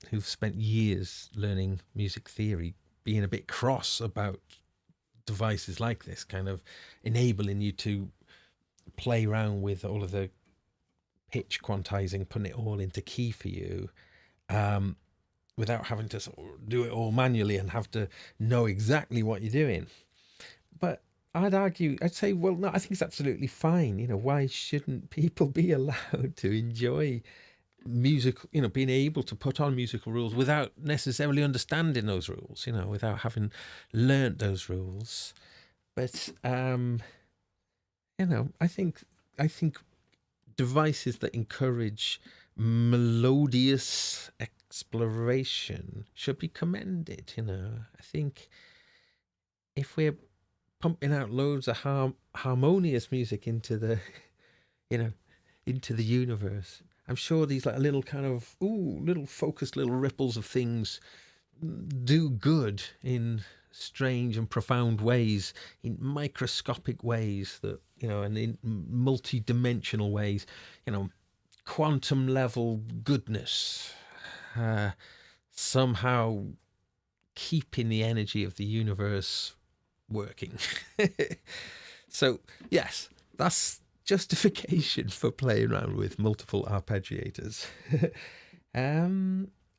who've spent years learning music theory being a bit cross about devices like this, kind of enabling you to play around with all of the pitch quantizing, putting it all into key for you, without having to sort of do it all manually and have to know exactly what you're doing. But I'd say, well, no, I think it's absolutely fine. Why shouldn't people be allowed to enjoy music, being able to put on musical rules without necessarily understanding those rules, without having learnt those rules. But, I think devices that encourage melodious exploration should be commended. I think if we're pumping out loads of harmonious music into the, into the universe, I'm sure these like little kind of little focused little ripples of things do good in strange and profound ways, in microscopic ways that, and in multi-dimensional ways, quantum level goodness, somehow keeping the energy of the universe working. So yes, that's justification for playing around with multiple arpeggiators.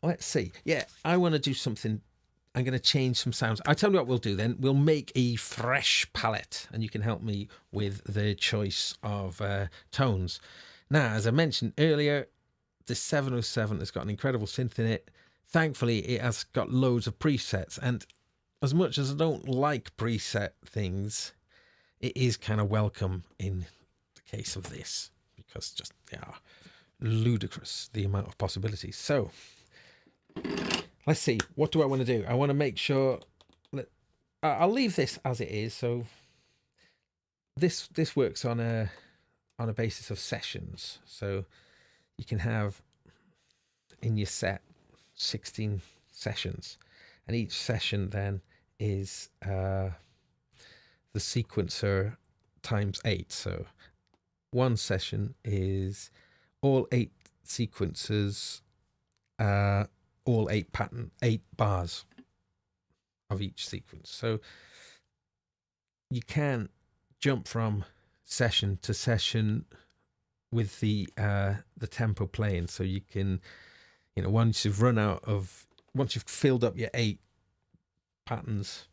Let's see. Yeah, I want to do something. I'm going to change some sounds. I'll tell you what we'll do then. We'll make a fresh palette, and you can help me with the choice of tones. Now, as I mentioned earlier, the 707 has got an incredible synth in it. Thankfully, it has got loads of presets, and as much as I don't like preset things, it is kind of welcome in the case of this, because just they are ludicrous, the amount of possibilities. So let's see, what do I want to do? I want to make sure I'll leave this as it is. So this works on a basis of sessions. So you can have in your set 16 sessions, and each session then is the sequencer times 8. So one session is all 8 sequences, all 8 bars of each sequence. So you can jump from session to session with the tempo playing. So you can, once you've filled up your 8 patterns,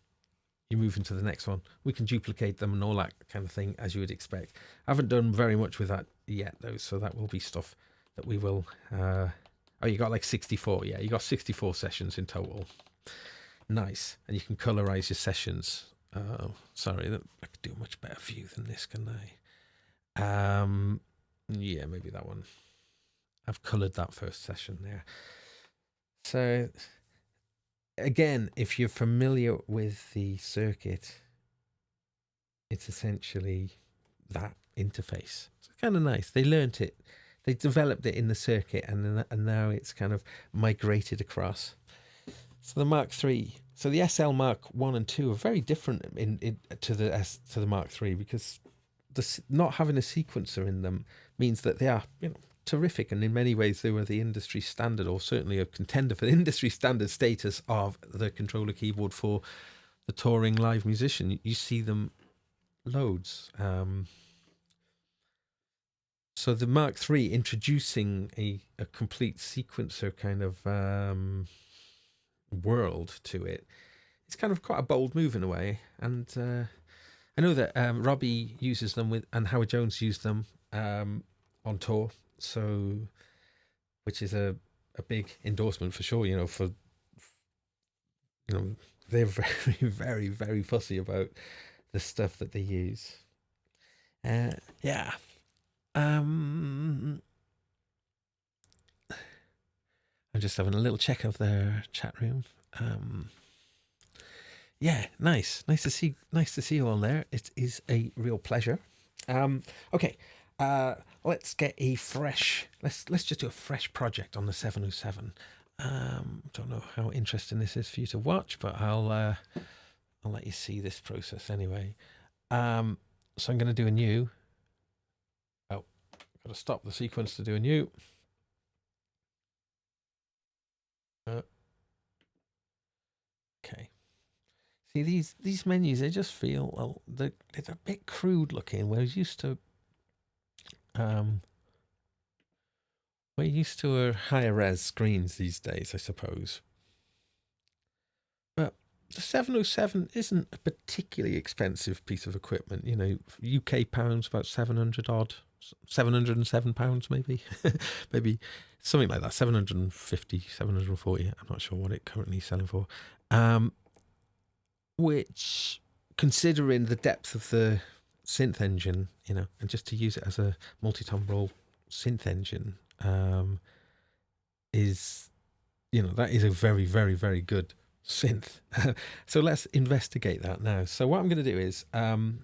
you move into the next one. We can duplicate them and all that kind of thing, as you would expect. I haven't done very much with that yet, though, so that will be stuff that we will... oh, you got like 64. Yeah, you got 64 sessions in total. Nice. And you can colorize your sessions. Oh, sorry, I could do a much better view than this, can I? Yeah, maybe that one. I've colored that first session there. So again, if you're familiar with the circuit, it's essentially that interface. It's kind of nice. They learnt it. They developed it in the circuit, and now it's kind of migrated across. So the Mark III. So the SL Mark I and II are very different to the Mark III, because not having a sequencer in them means that they are, terrific, and in many ways they were the industry standard, or certainly a contender for the industry standard status of the controller keyboard for the touring live musician. You see them loads. So the Mark III introducing a complete sequencer kind of world to it, it's kind of quite a bold move in a way. And I know that Robbie uses them and Howard Jones used them on tour. So, which is a big endorsement for sure, they're very, very, very fussy about the stuff that they use. Yeah. I'm just having a little check of their chat room. Yeah, nice to see you all there. It is a real pleasure. Okay. Let's get a fresh. Let's just do a fresh project on the 707. Don't know how interesting this is for you to watch, but I'll let you see this process anyway. So I'm going to do a new. Oh, got to stop the sequence to do a new. Okay. See, these menus, they just feel, well, they're a bit crude looking. We're used to higher res screens these days, I suppose. But the 707 isn't a particularly expensive piece of equipment. You know, UK pounds, about 700 odd, 707 pounds maybe, maybe something like that, 750, 740. I'm not sure what it currently is selling for. Which, considering the depth of the synth engine, you know, and just to use it as a multi-timbral synth engine, is, you know, that is a very, very, very good synth. So let's investigate that now. So what I'm going to do is, in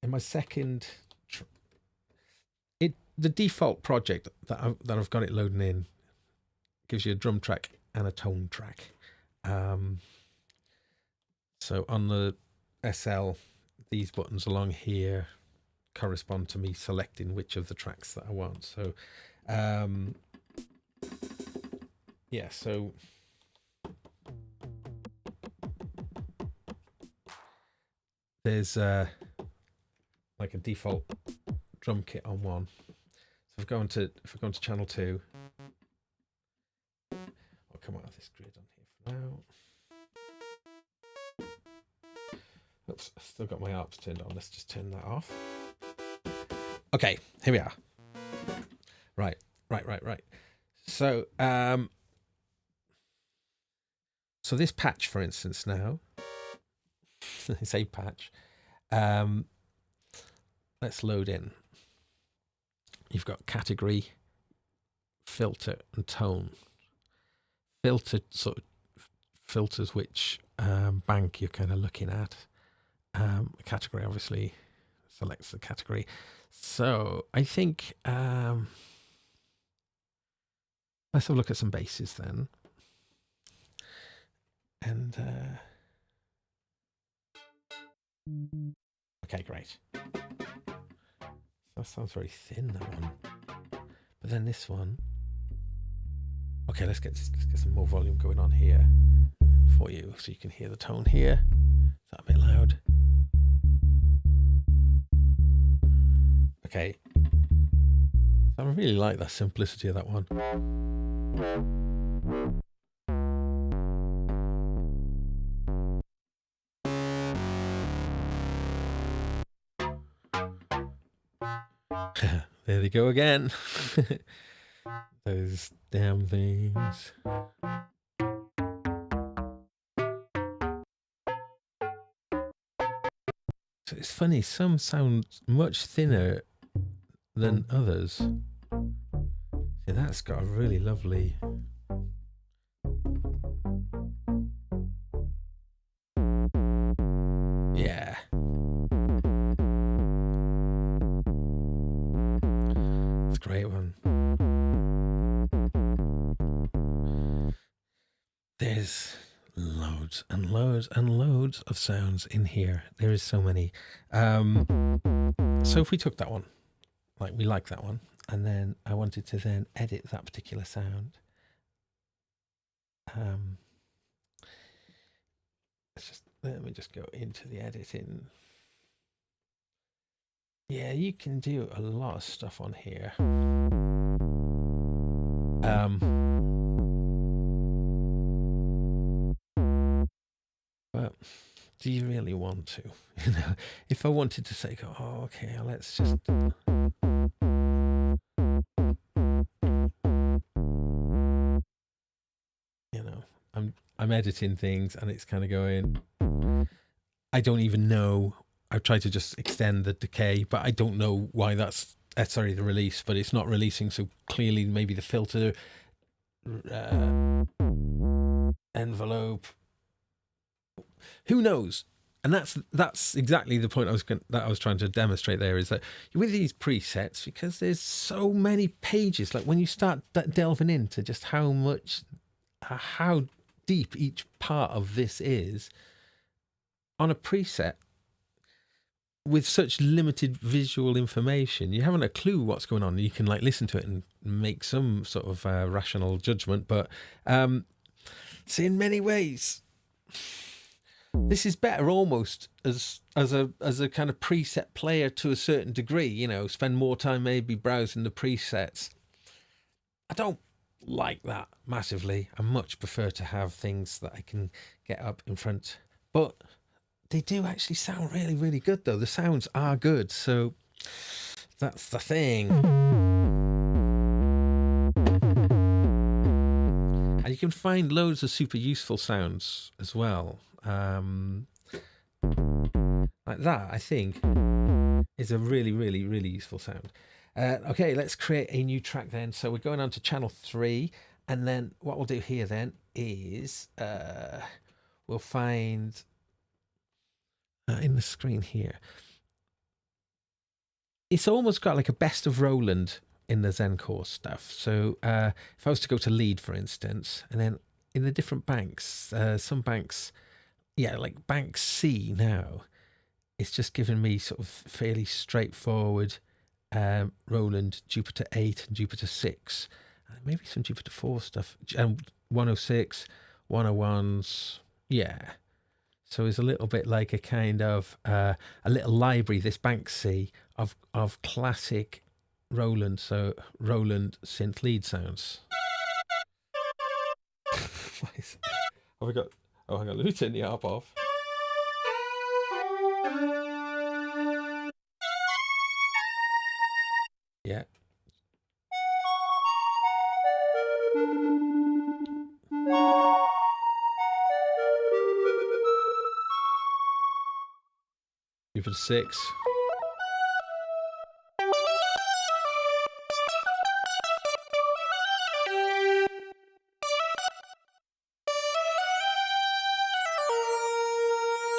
my second, the default project that I've got it loading in gives you a drum track and a tone track. So on the SL, these buttons along here correspond to me selecting which of the tracks that I want. So, yeah, so there's like a default drum kit on one. So if I go into channel 2, I'll come out of this grid on here for now. Oops, I've still got my arps turned on. Let's just turn that off. Okay, here we are. Right. So, so this patch, for instance, now, it's a patch. Let's load in. You've got category, filter, and tone. Filter sort of filters which bank you're kind of looking at. Category obviously selects the category. So I think let's have a look at some basses then. And okay, great. That sounds very thin, that one. But then this one. Okay, let's get some more volume going on here for you, so you can hear the tone here. Is that a bit loud? Okay. I really like that simplicity of that one. There they go again. Those damn things. So it's funny, some sound much thinner than others. See, that's got a really lovely... Yeah. It's a great one. There's loads and loads and loads of sounds in here. There is so many. So if we took that one, like we like that one, and then I wanted to then edit that particular sound. Let me just go into the editing. Yeah, you can do a lot of stuff on here. But do you really want to? You know, if I wanted to say, oh, okay, let's just... You know, I'm editing things and it's kind of going... I don't even know. I've tried to just extend the decay, but I don't know why that's... sorry, the release, but it's not releasing, so clearly maybe the filter envelope... Who knows? And that's exactly the point that I was trying to demonstrate there, is that with these presets, because there's so many pages, like when you start delving into just how deep each part of this is on a preset, with such limited visual information, you haven't a clue what's going on. You can like listen to it and make some sort of rational judgment. But so in many ways, this is better almost as a kind of preset player to a certain degree. You know, spend more time maybe browsing the presets. I don't like that massively. I much prefer to have things that I can get up in front. But they do actually sound really, really good, though. The sounds are good, so that's the thing. And you can find loads of super useful sounds as well. Like that, I think, is a really, really, really useful sound. Okay, let's create a new track then. So we're going on to channel 3, and then what we'll do here then is we'll find in the screen here. It's almost got like a best of Roland in the Zencore stuff. So if I was to go to lead, for instance, and then in the different banks, some banks, yeah, like bank C now, it's just giving me sort of fairly straightforward Roland, Jupiter 8 and Jupiter 6, maybe some Jupiter 4 stuff, and 106, 101s, yeah. So it's a little bit like a kind of a little library, this bank C, of classic Roland, so Roland synth lead sounds. Have we got? Oh, hang on, let me turn the arp off. Yeah. Jupiter 6.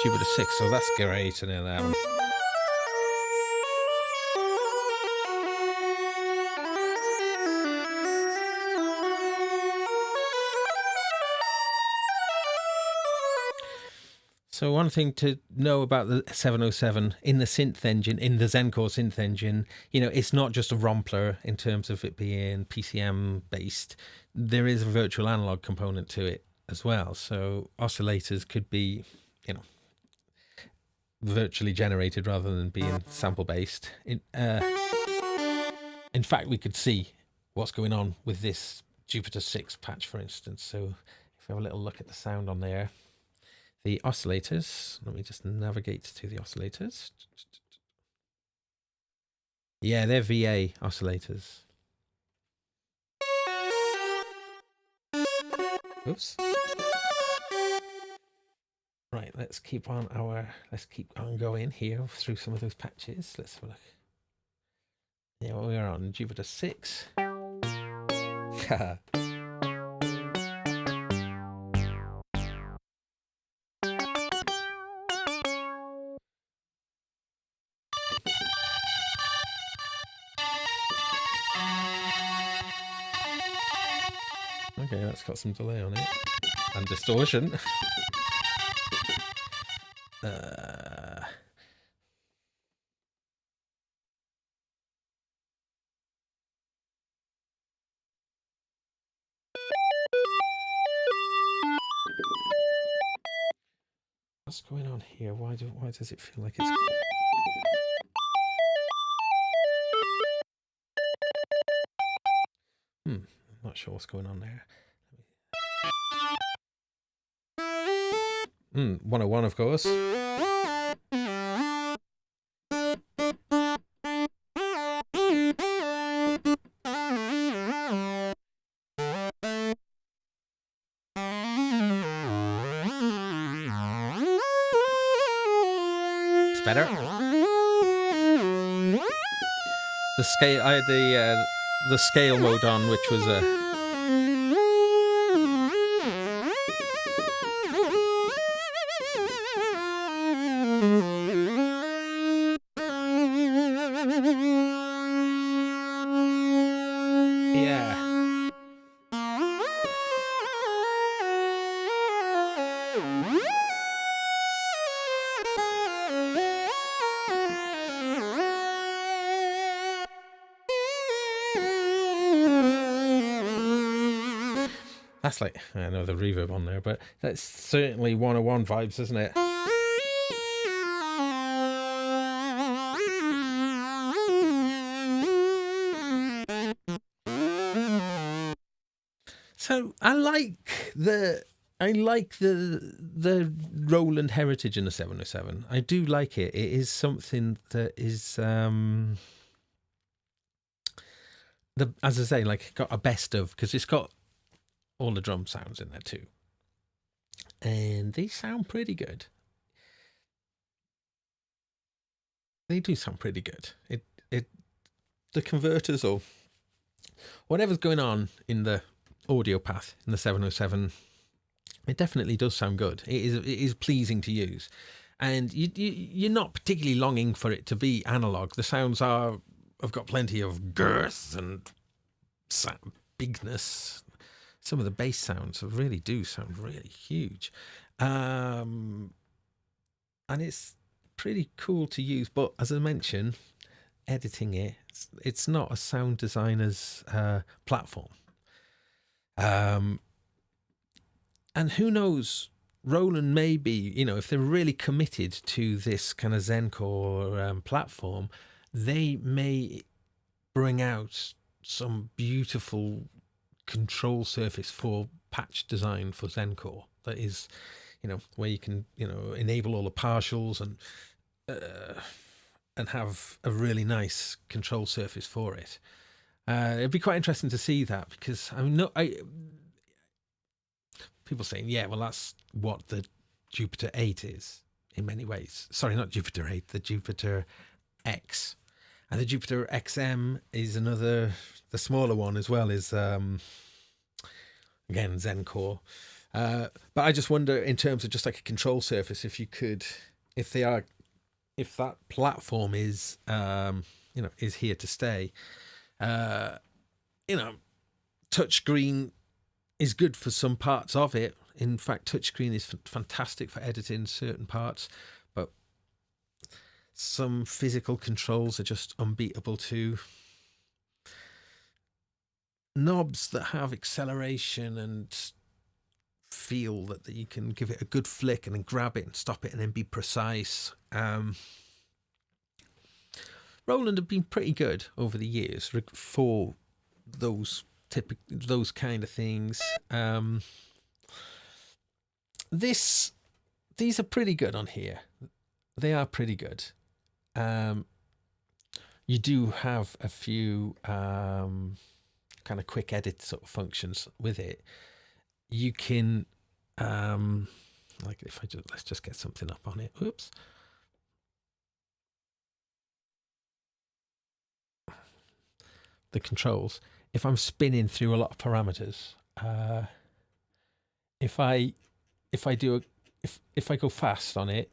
Jupiter 6, so that's great, and then so one thing to know about the 707 in the synth engine, in the Zencore synth engine, you know, it's not just a Rompler in terms of it being PCM based. There is a virtual analog component to it as well. So oscillators could be, you know, virtually generated rather than being sample based. In fact, we could see what's going on with this Jupiter 6 patch, for instance. So if we have a little look at the sound on there, the oscillators, let me just navigate to the oscillators. Yeah, they're VA oscillators. Oops. Right, let's keep on going here through some of those patches. Let's have a look. Yeah, we are on Jupiter 6. Okay, that's got some delay on it. And distortion. What's going on here? Why does it feel like it's... I'm not sure what's going on there. 101, of course. It's better. The scale, I had the scale mode on, which was a... That's like, I know the reverb on there, but that's certainly 101 vibes, isn't it? So I like the Roland heritage in the 707. I do like it. It is something that is as I say, like, got a best of, because it's got all the drum sounds in there too, and they sound pretty good. They do sound pretty good. The converters or whatever's going on in the audio path in the 707, it definitely does sound good. It is pleasing to use, and you're not particularly longing for it to be analog. The sounds have got plenty of girth and bigness. Some of the bass sounds really do sound really huge, and it's pretty cool to use. But as I mentioned, editing it's not a sound designer's platform. And who knows, Roland may be, if they're really committed to this kind of Zencore platform, they may bring out some beautiful control surface for patch design for Zencore that is, where you can, enable all the partials and have a really nice control surface for it. It'd be quite interesting to see that, because people saying, yeah, well, that's what the Jupiter 8 is in many ways. Sorry, not Jupiter 8, the Jupiter X. And the Jupiter XM is the smaller one as well, is, again, Zencore. But I just wonder, in terms of just like a control surface, if that platform is, is here to stay. Touchscreen is good for some parts of it. In fact, touchscreen is fantastic for editing certain parts, but some physical controls are just unbeatable too. Knobs that have acceleration and feel that you can give it a good flick and then grab it and stop it and then be precise. Roland have been pretty good over the years for those kind of things. These are pretty good on here. They are pretty good. You do have a few kind of quick edit sort of functions with it. You can like, if let's just get something up on it. Oops. The controls. If I'm spinning through a lot of parameters, if I go fast on it,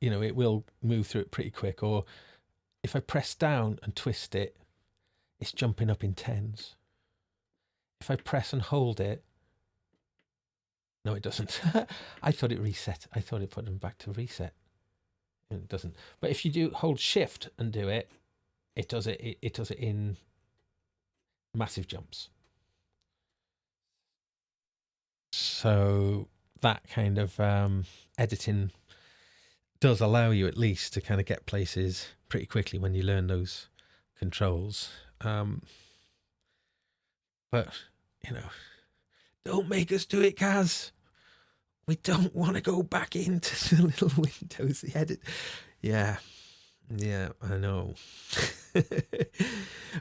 it will move through it pretty quick. Or if I press down and twist it, it's jumping up in tens. If I press and hold it, no, it doesn't. I thought it reset. I thought it put them back to reset. It doesn't. But if you do hold shift and do it, it does it. It does it in massive jumps. So that kind of editing does allow you at least to kind of get places pretty quickly when you learn those controls. But, don't make us do it, Gaz. We don't want to go back into the little windows, the edit. Yeah, I know.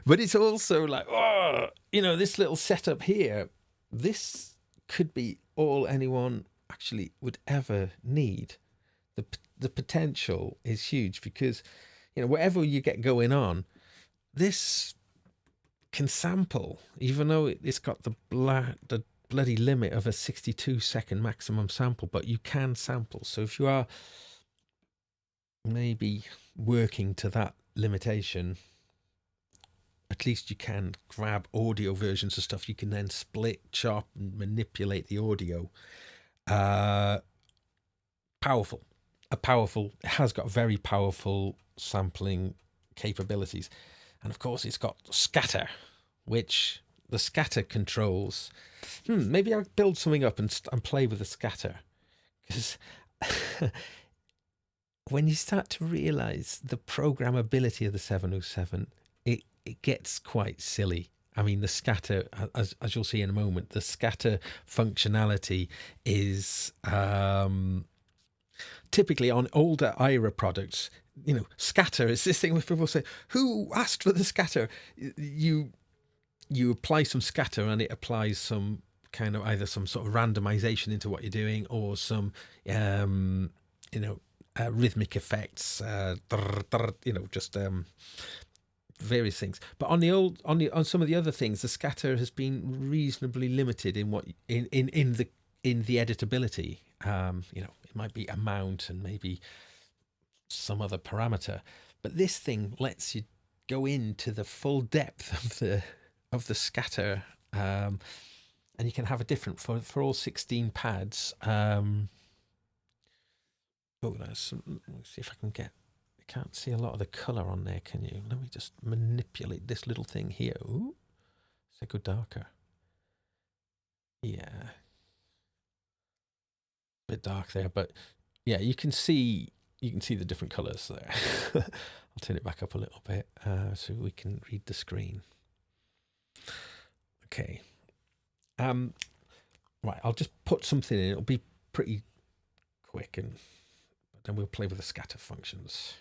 But it's also like, this little setup here, this could be all anyone actually would ever need. The potential is huge, because, whatever you get going on, this can sample, even though it's got the bloody limit of a 62-second maximum sample, but you can sample. So if you are maybe working to that limitation, at least you can grab audio versions of stuff. You can then split, chop, and manipulate the audio. Powerful. It has got very powerful sampling capabilities. And of course, it's got scatter, which the scatter controls. Maybe I'll build something up and play with the scatter, because when you start to realize the programmability of the 707, it gets quite silly. I mean, the scatter, as you'll see in a moment, the scatter functionality is typically on older IRA products. You know, scatter is this thing where people say, "Who asked for the scatter?" You apply some scatter and it applies some kind of either some sort of randomization into what you're doing, or some rhythmic effects, just various things. But on some of the other things, the scatter has been reasonably limited in what in the editability. It might be amount and maybe some other parameter, but this thing lets you go into the full depth of the scatter, and you can have a different for all 16 pads. Let me see if I can get. I can't see a lot of the color on there, can you? Let me just manipulate this little thing here. Ooh, so go darker. Yeah, a bit dark there, but yeah, you can see the different colors there. I'll turn it back up a little bit so we can read the screen. Okay. Right, I'll just put something in. It'll be pretty quick, and then we'll play with the scatter functions.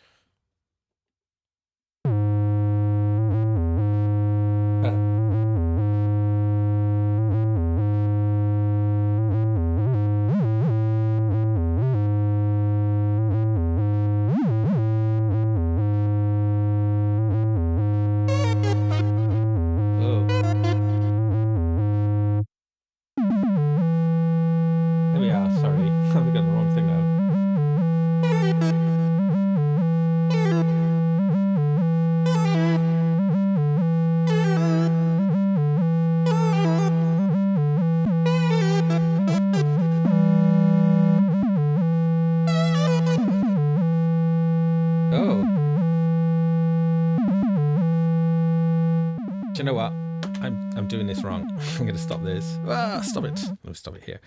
You know what? I'm doing this wrong. I'm going to stop this. Stop it. Let me stop it here.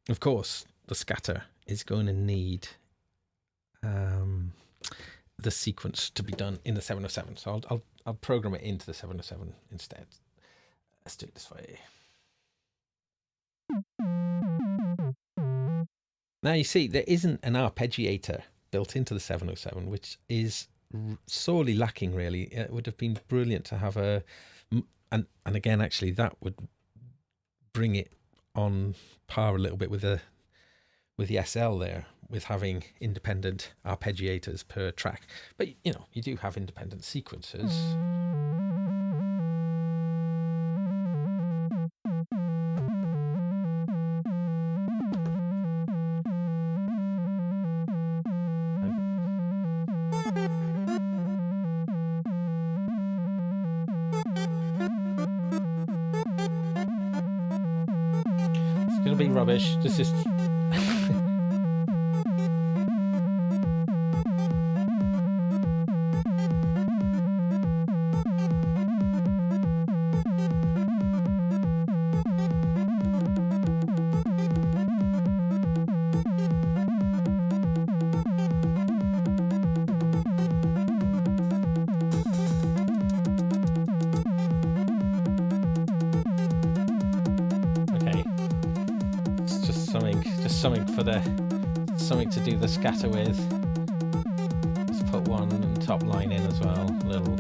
Of course, the scatter is going to need the sequence to be done in the 707. So I'll program it into the 707 instead. Let's do it this way. Now you see there isn't an arpeggiator built into the 707, which is sorely lacking, really. It would have been brilliant to have and again, actually, that would bring it on par a little bit with the SL there, with having independent arpeggiators per track. But you do have independent sequencers. Be rubbish. This is something to do the scatter with. Let's put one top line in as well. Little.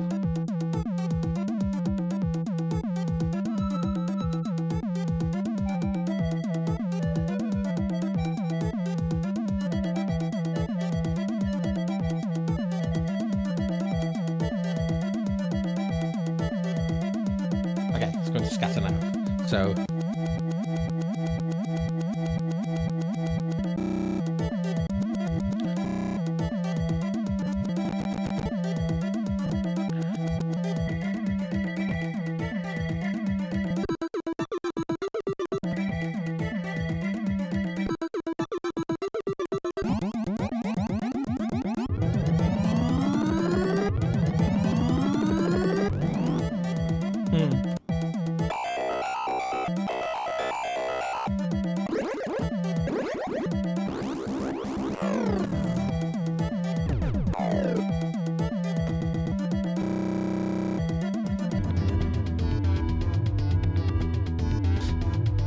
Okay, it's going to scatter now. So.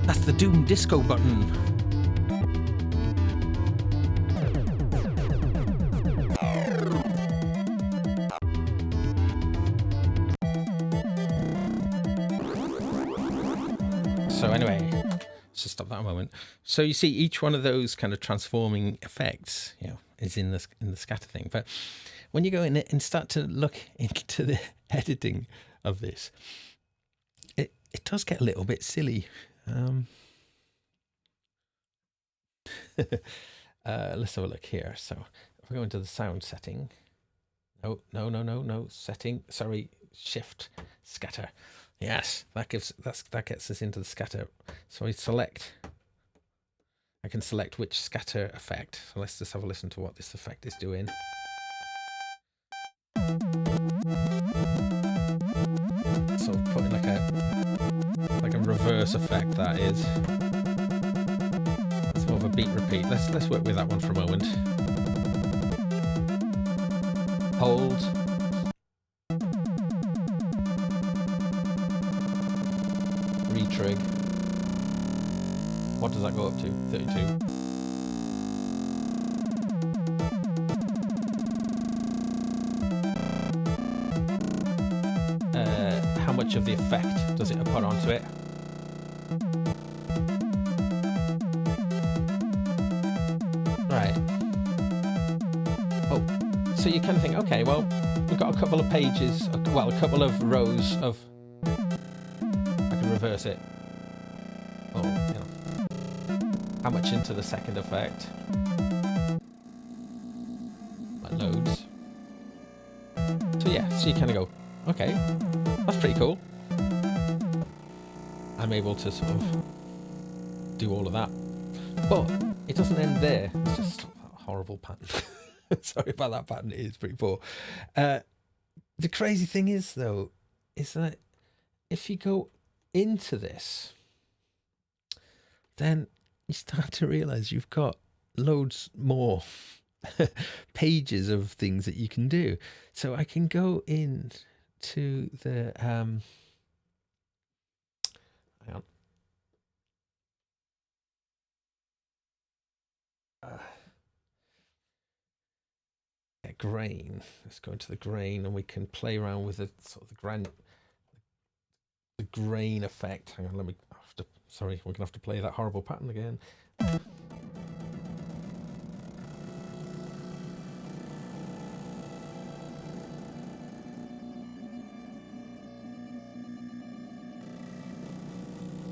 That's the Doom Disco button. So anyway, let's just stop that a moment. So you see each one of those kind of transforming effects, you know, is in the scatter thing. But when you go in and start to look into the editing of this, it does get a little bit silly. Let's have a look here. So if we go into the sound setting, no setting. Sorry, shift scatter. Yes, that gets us into the scatter. So I can select which scatter effect. So let's just have a listen to what this effect is doing. So putting like a reverse effect, that is. That's more of a beat repeat. Let's work with that one for a moment. Hold. Retrig. What does that go up to? 32. How much of the effect does it put onto it? Right. Oh, so you kind of think, okay, well, we've got a couple of pages, well, a couple of rows of. I can reverse it. Oh, you know, how much into the second effect? That loads. So yeah, so you kind of go, okay, that's pretty cool. I'm able to sort of do all of that. But it doesn't end there. It's just a horrible pattern. Sorry about that pattern. It is pretty poor. The crazy thing is, though, is that if you go into this, then you start to realize you've got loads more pages of things that you can do. So I can go in to the hang on. Grain. Let's go into the grain, and we can play around with the sort of the grain effect. Hang on, sorry, we're gonna have to play that horrible pattern again.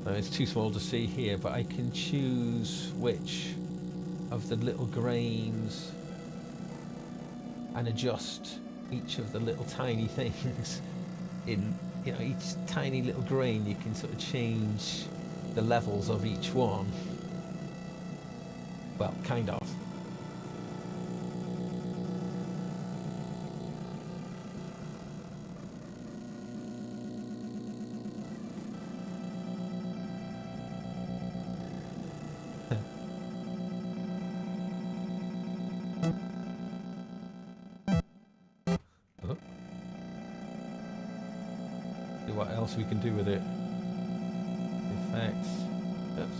It's too small to see here, but I can choose which of the little grains and adjust each of the little tiny things in, you know, each tiny little grain. You can sort of change the levels of each one. Well, kind of. What else we can do with it? Effects. Oops.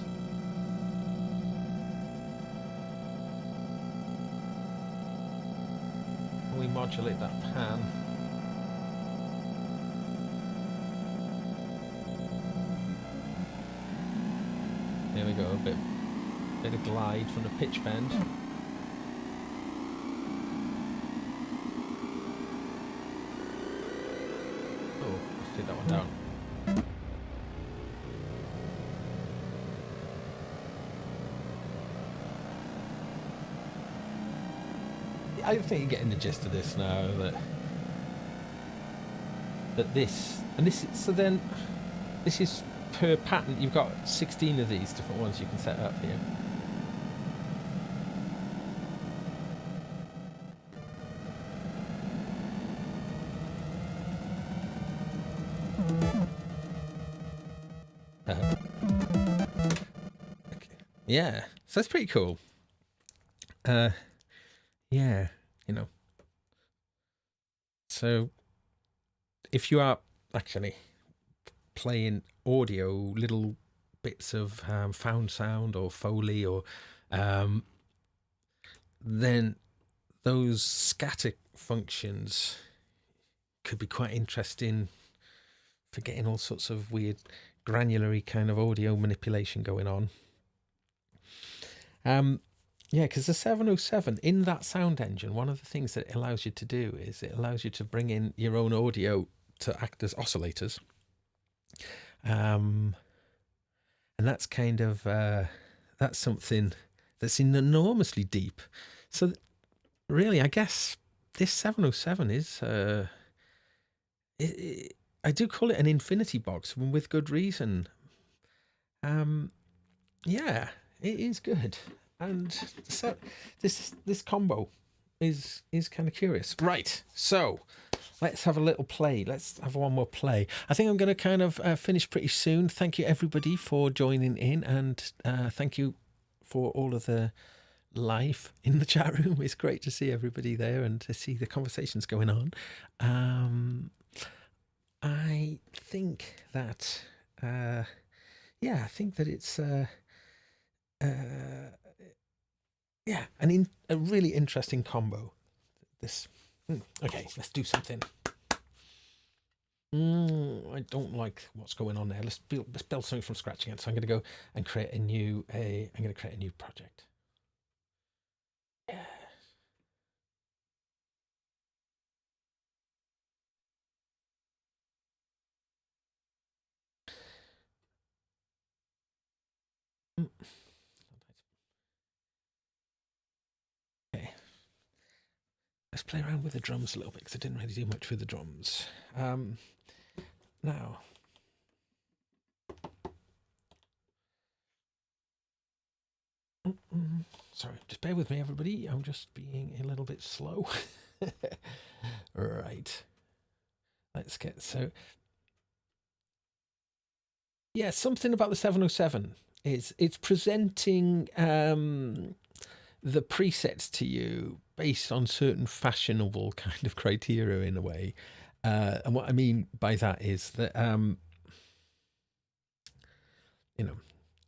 Can we modulate that pan? There we go. A bit of glide from the pitch bend. Take that one down. I think you're getting the gist of this now. That this is, so then this is per pattern. You've got 16 of these different ones you can set up here. Yeah, so that's pretty cool. Yeah, you know. So if you are actually playing audio, little bits of found sound or Foley, or then those scatter functions could be quite interesting for getting all sorts of weird granulary kind of audio manipulation going on. Yeah, because the 707, in that sound engine, one of the things that it allows you to do is it allows you to bring in your own audio to act as oscillators. And that's kind of, that's something that's enormously deep. So really, I guess this 707 is, I do call it an infinity box with good reason. Yeah, it is good. And so this combo is kind of curious. Right, so let's have a little play. Let's have one more play. I think I'm going to kind of finish pretty soon. Thank you, everybody, for joining in, and thank you for all of the life in the chat room. It's great to see everybody there and to see the conversations going on. I think that, yeah, I think that it's... yeah, a really interesting combo. This, okay, let's do something. I don't like what's going on there. Let's build something from scratch again. So I'm going to go and create a new project. Yeah. Okay. Let's play around with the drums a little bit, because I didn't really do much with the drums. Now, sorry, just bear with me, everybody. I'm just being a little bit slow. Right. Let's get, so, yeah, something about the 707 is it's presenting the presets to you based on certain fashionable kind of criteria in a way. And what I mean by that is that, you know,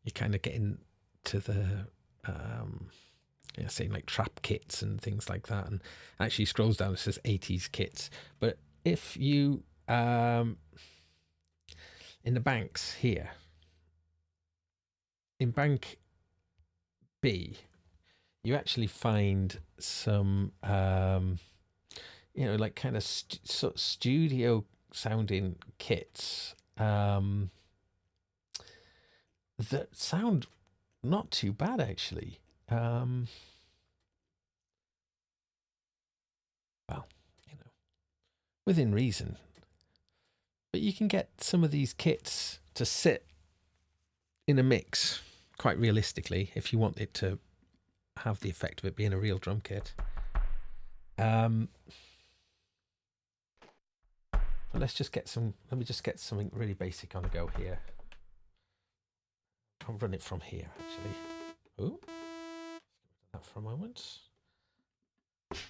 you're kind of getting to the, you know, saying like trap kits and things like that. And actually scrolls down, it says 80s kits. But if you, in the banks here, in bank B, you actually find some, you know, like kind of studio sounding kits that sound not too bad, actually. Well, you know, within reason. But you can get some of these kits to sit in a mix quite realistically if you want it to have the effect of it being a real drum kit. But let's just get some, let me just get something really basic on the go here. I'll run it from here, actually. Oh, that for a moment. It's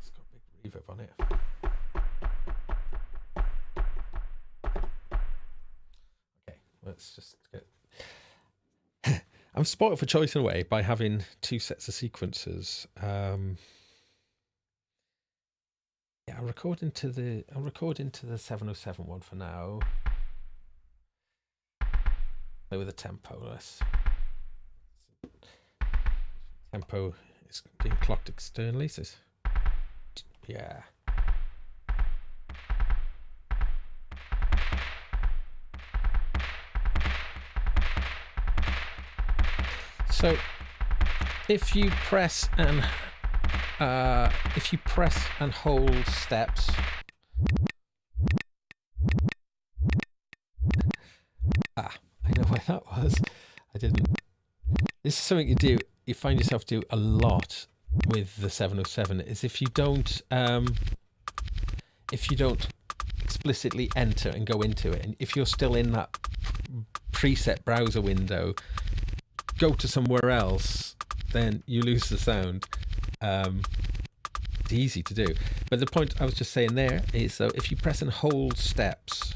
got a big reverb on it. Okay, let's just get... I'm spoiled for choice in a way by having two sets of sequencers. Yeah, I'll record into the 707 one for now. Play with the tempo. Tempo is being clocked externally, so yeah. So if you press and hold steps, I know where that was. I didn't. This is something you find yourself do a lot with the 707, is if you don't explicitly enter and go into it, and if you're still in that preset browser window, go to somewhere else, then you lose the sound. easy to do. But the point I was just saying there is, so if you press and hold steps,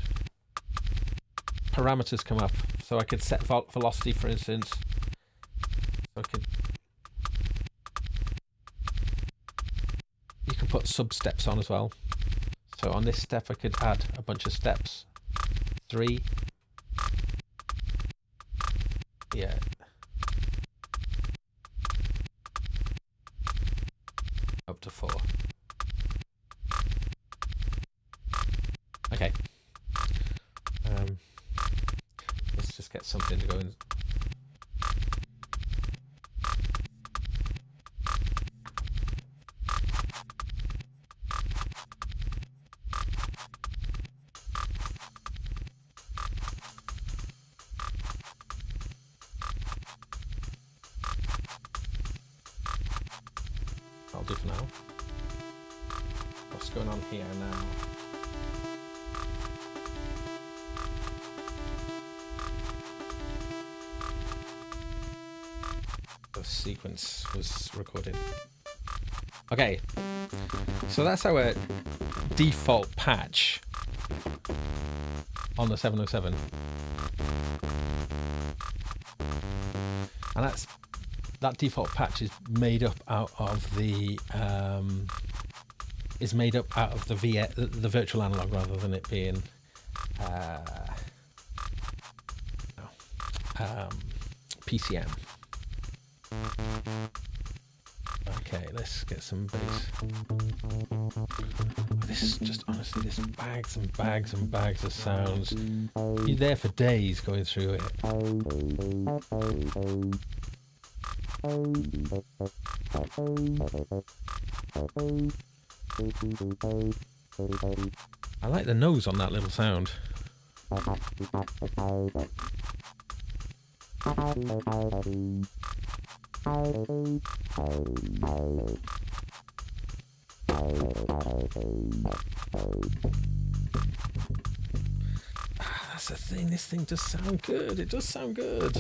parameters come up. So I could set velocity, for instance. So you can put sub steps on as well. So on this step, I could add a bunch of steps. 3. Yeah. Up to 4. Okay. Let's just get something to go in. I'll do for now. What's going on here now? The sequence was recorded. Okay, so that's our default patch on the 707, and that default patch is made up out of the the virtual analog rather than it being PCM. Okay, let's get some bass. This is just, honestly, this bags and bags and bags of sounds. You're there for days going through it. I like the nose on that little sound. That's the thing, this thing does sound good. It does sound good.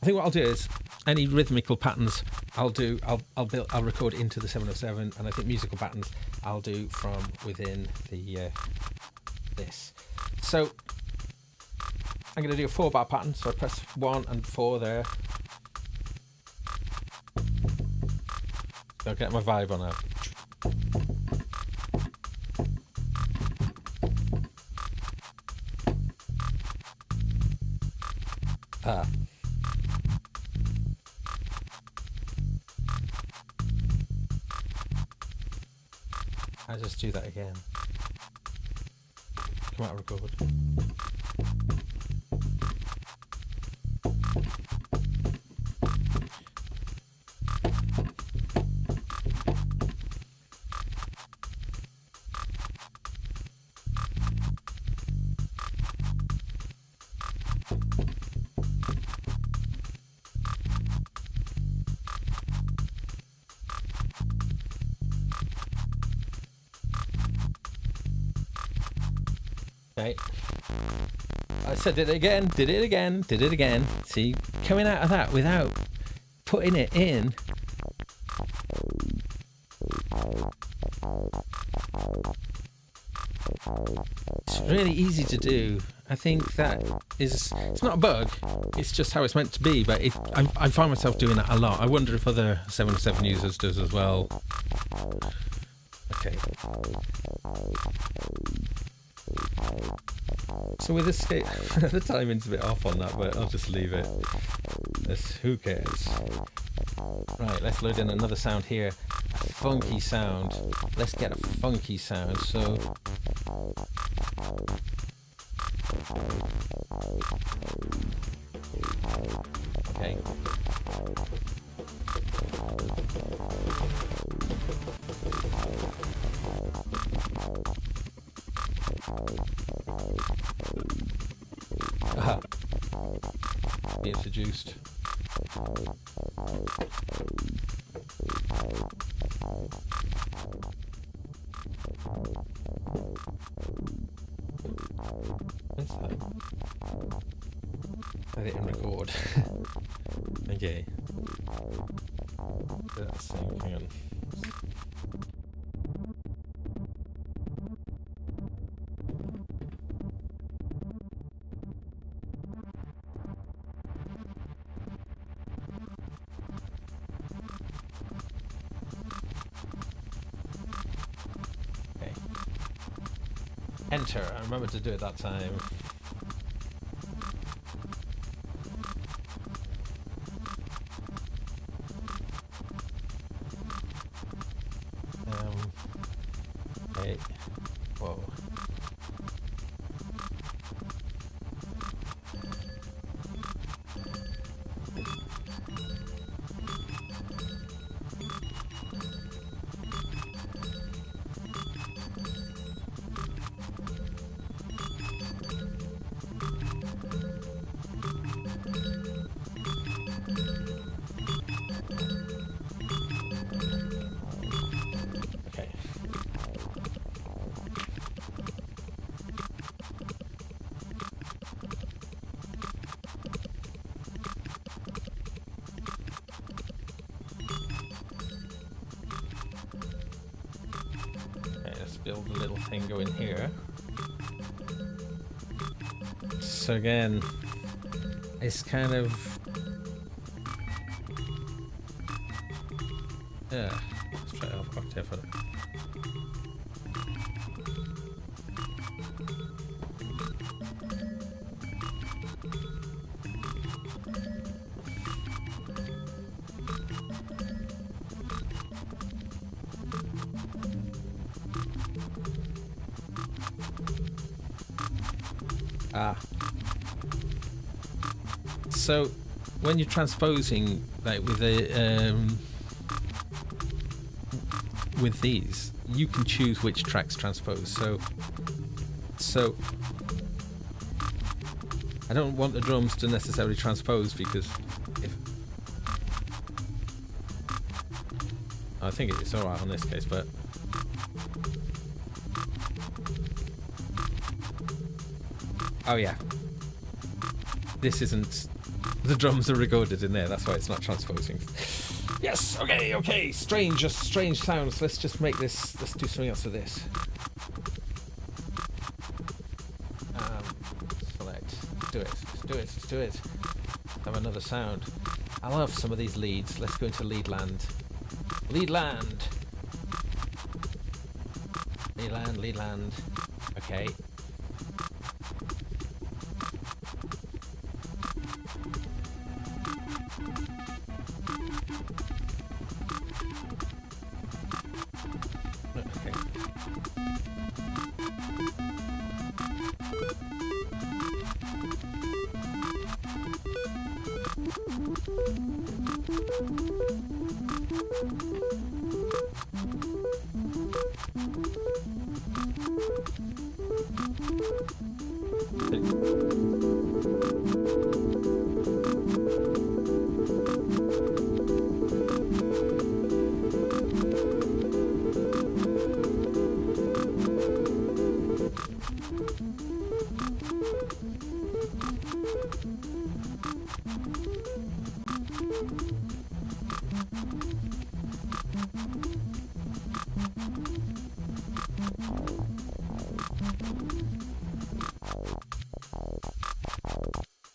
I think what I'll do is any rhythmical patterns I'll record into the 707, and I think musical patterns I'll do from within the this. So I'm going to do a 4-bar pattern, so I press 1 and 4 there. I'll get my vibe on that. I just do that again. Come out, record. Okay. I said it again, did it again. See, coming out of that without putting it in. It's really easy to do. I think that is, it's not a bug, it's just how it's meant to be, but I find myself doing that a lot. I wonder if other 707 users does as well. Okay. So with this skate, the timing's a bit off on that, but I'll just leave it. Who cares? Right, let's load in another sound here. A funky sound. Let's get a funky sound. So okay. Aha. Be introduced. What's that? Edit and record. Okay. That's hang on. Okay. Enter. I remember to do it that time. Okay. Whoa. Build a little thing going here. So again, it's kind of let's try off octave for it. So when you're transposing, like with these, you can choose which tracks transpose. So I don't want the drums to necessarily transpose, because I think it's all right on this case, but oh yeah, this isn't. The drums are recorded in there, that's why it's not transposing. Yes, okay, strange sounds. Let's just make this, let's do something else with this. Select, let's do it. Have another sound. I love some of these leads. Let's go into lead land. Lead land. Okay.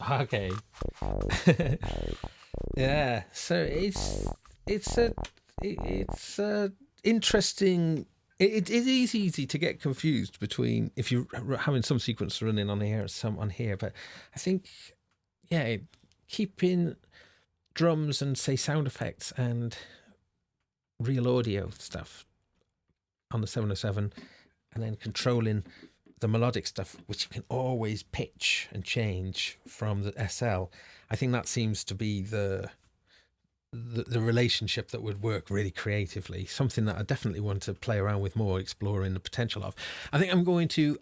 Okay. Yeah. So it's interesting. It is easy to get confused between if you're having some sequence running on here, some on here. But I think, yeah, keeping drums and say sound effects and real audio stuff on the 707, and then controlling the melodic stuff, which you can always pitch and change from the SL. I think that seems to be the relationship that would work really creatively, something that I definitely want to play around with more, exploring the potential of. I think I'm going to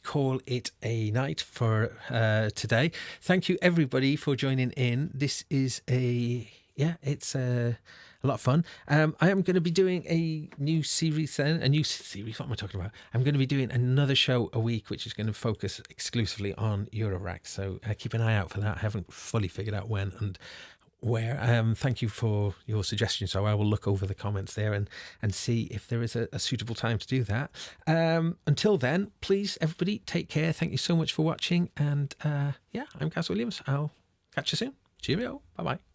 call it a night for today. Thank you everybody for joining in. This is it's a a lot of fun. I am going to be doing a new series then. What am I talking about? I'm going to be doing another show a week, which is going to focus exclusively on Eurorack. So keep an eye out for that. I haven't fully figured out when and where. Thank you for your suggestion. So I will look over the comments there and see if there is a suitable time to do that. Until then, please, everybody, take care. Thank you so much for watching. And I'm Gaz Williams. I'll catch you soon. Cheerio. Bye-bye.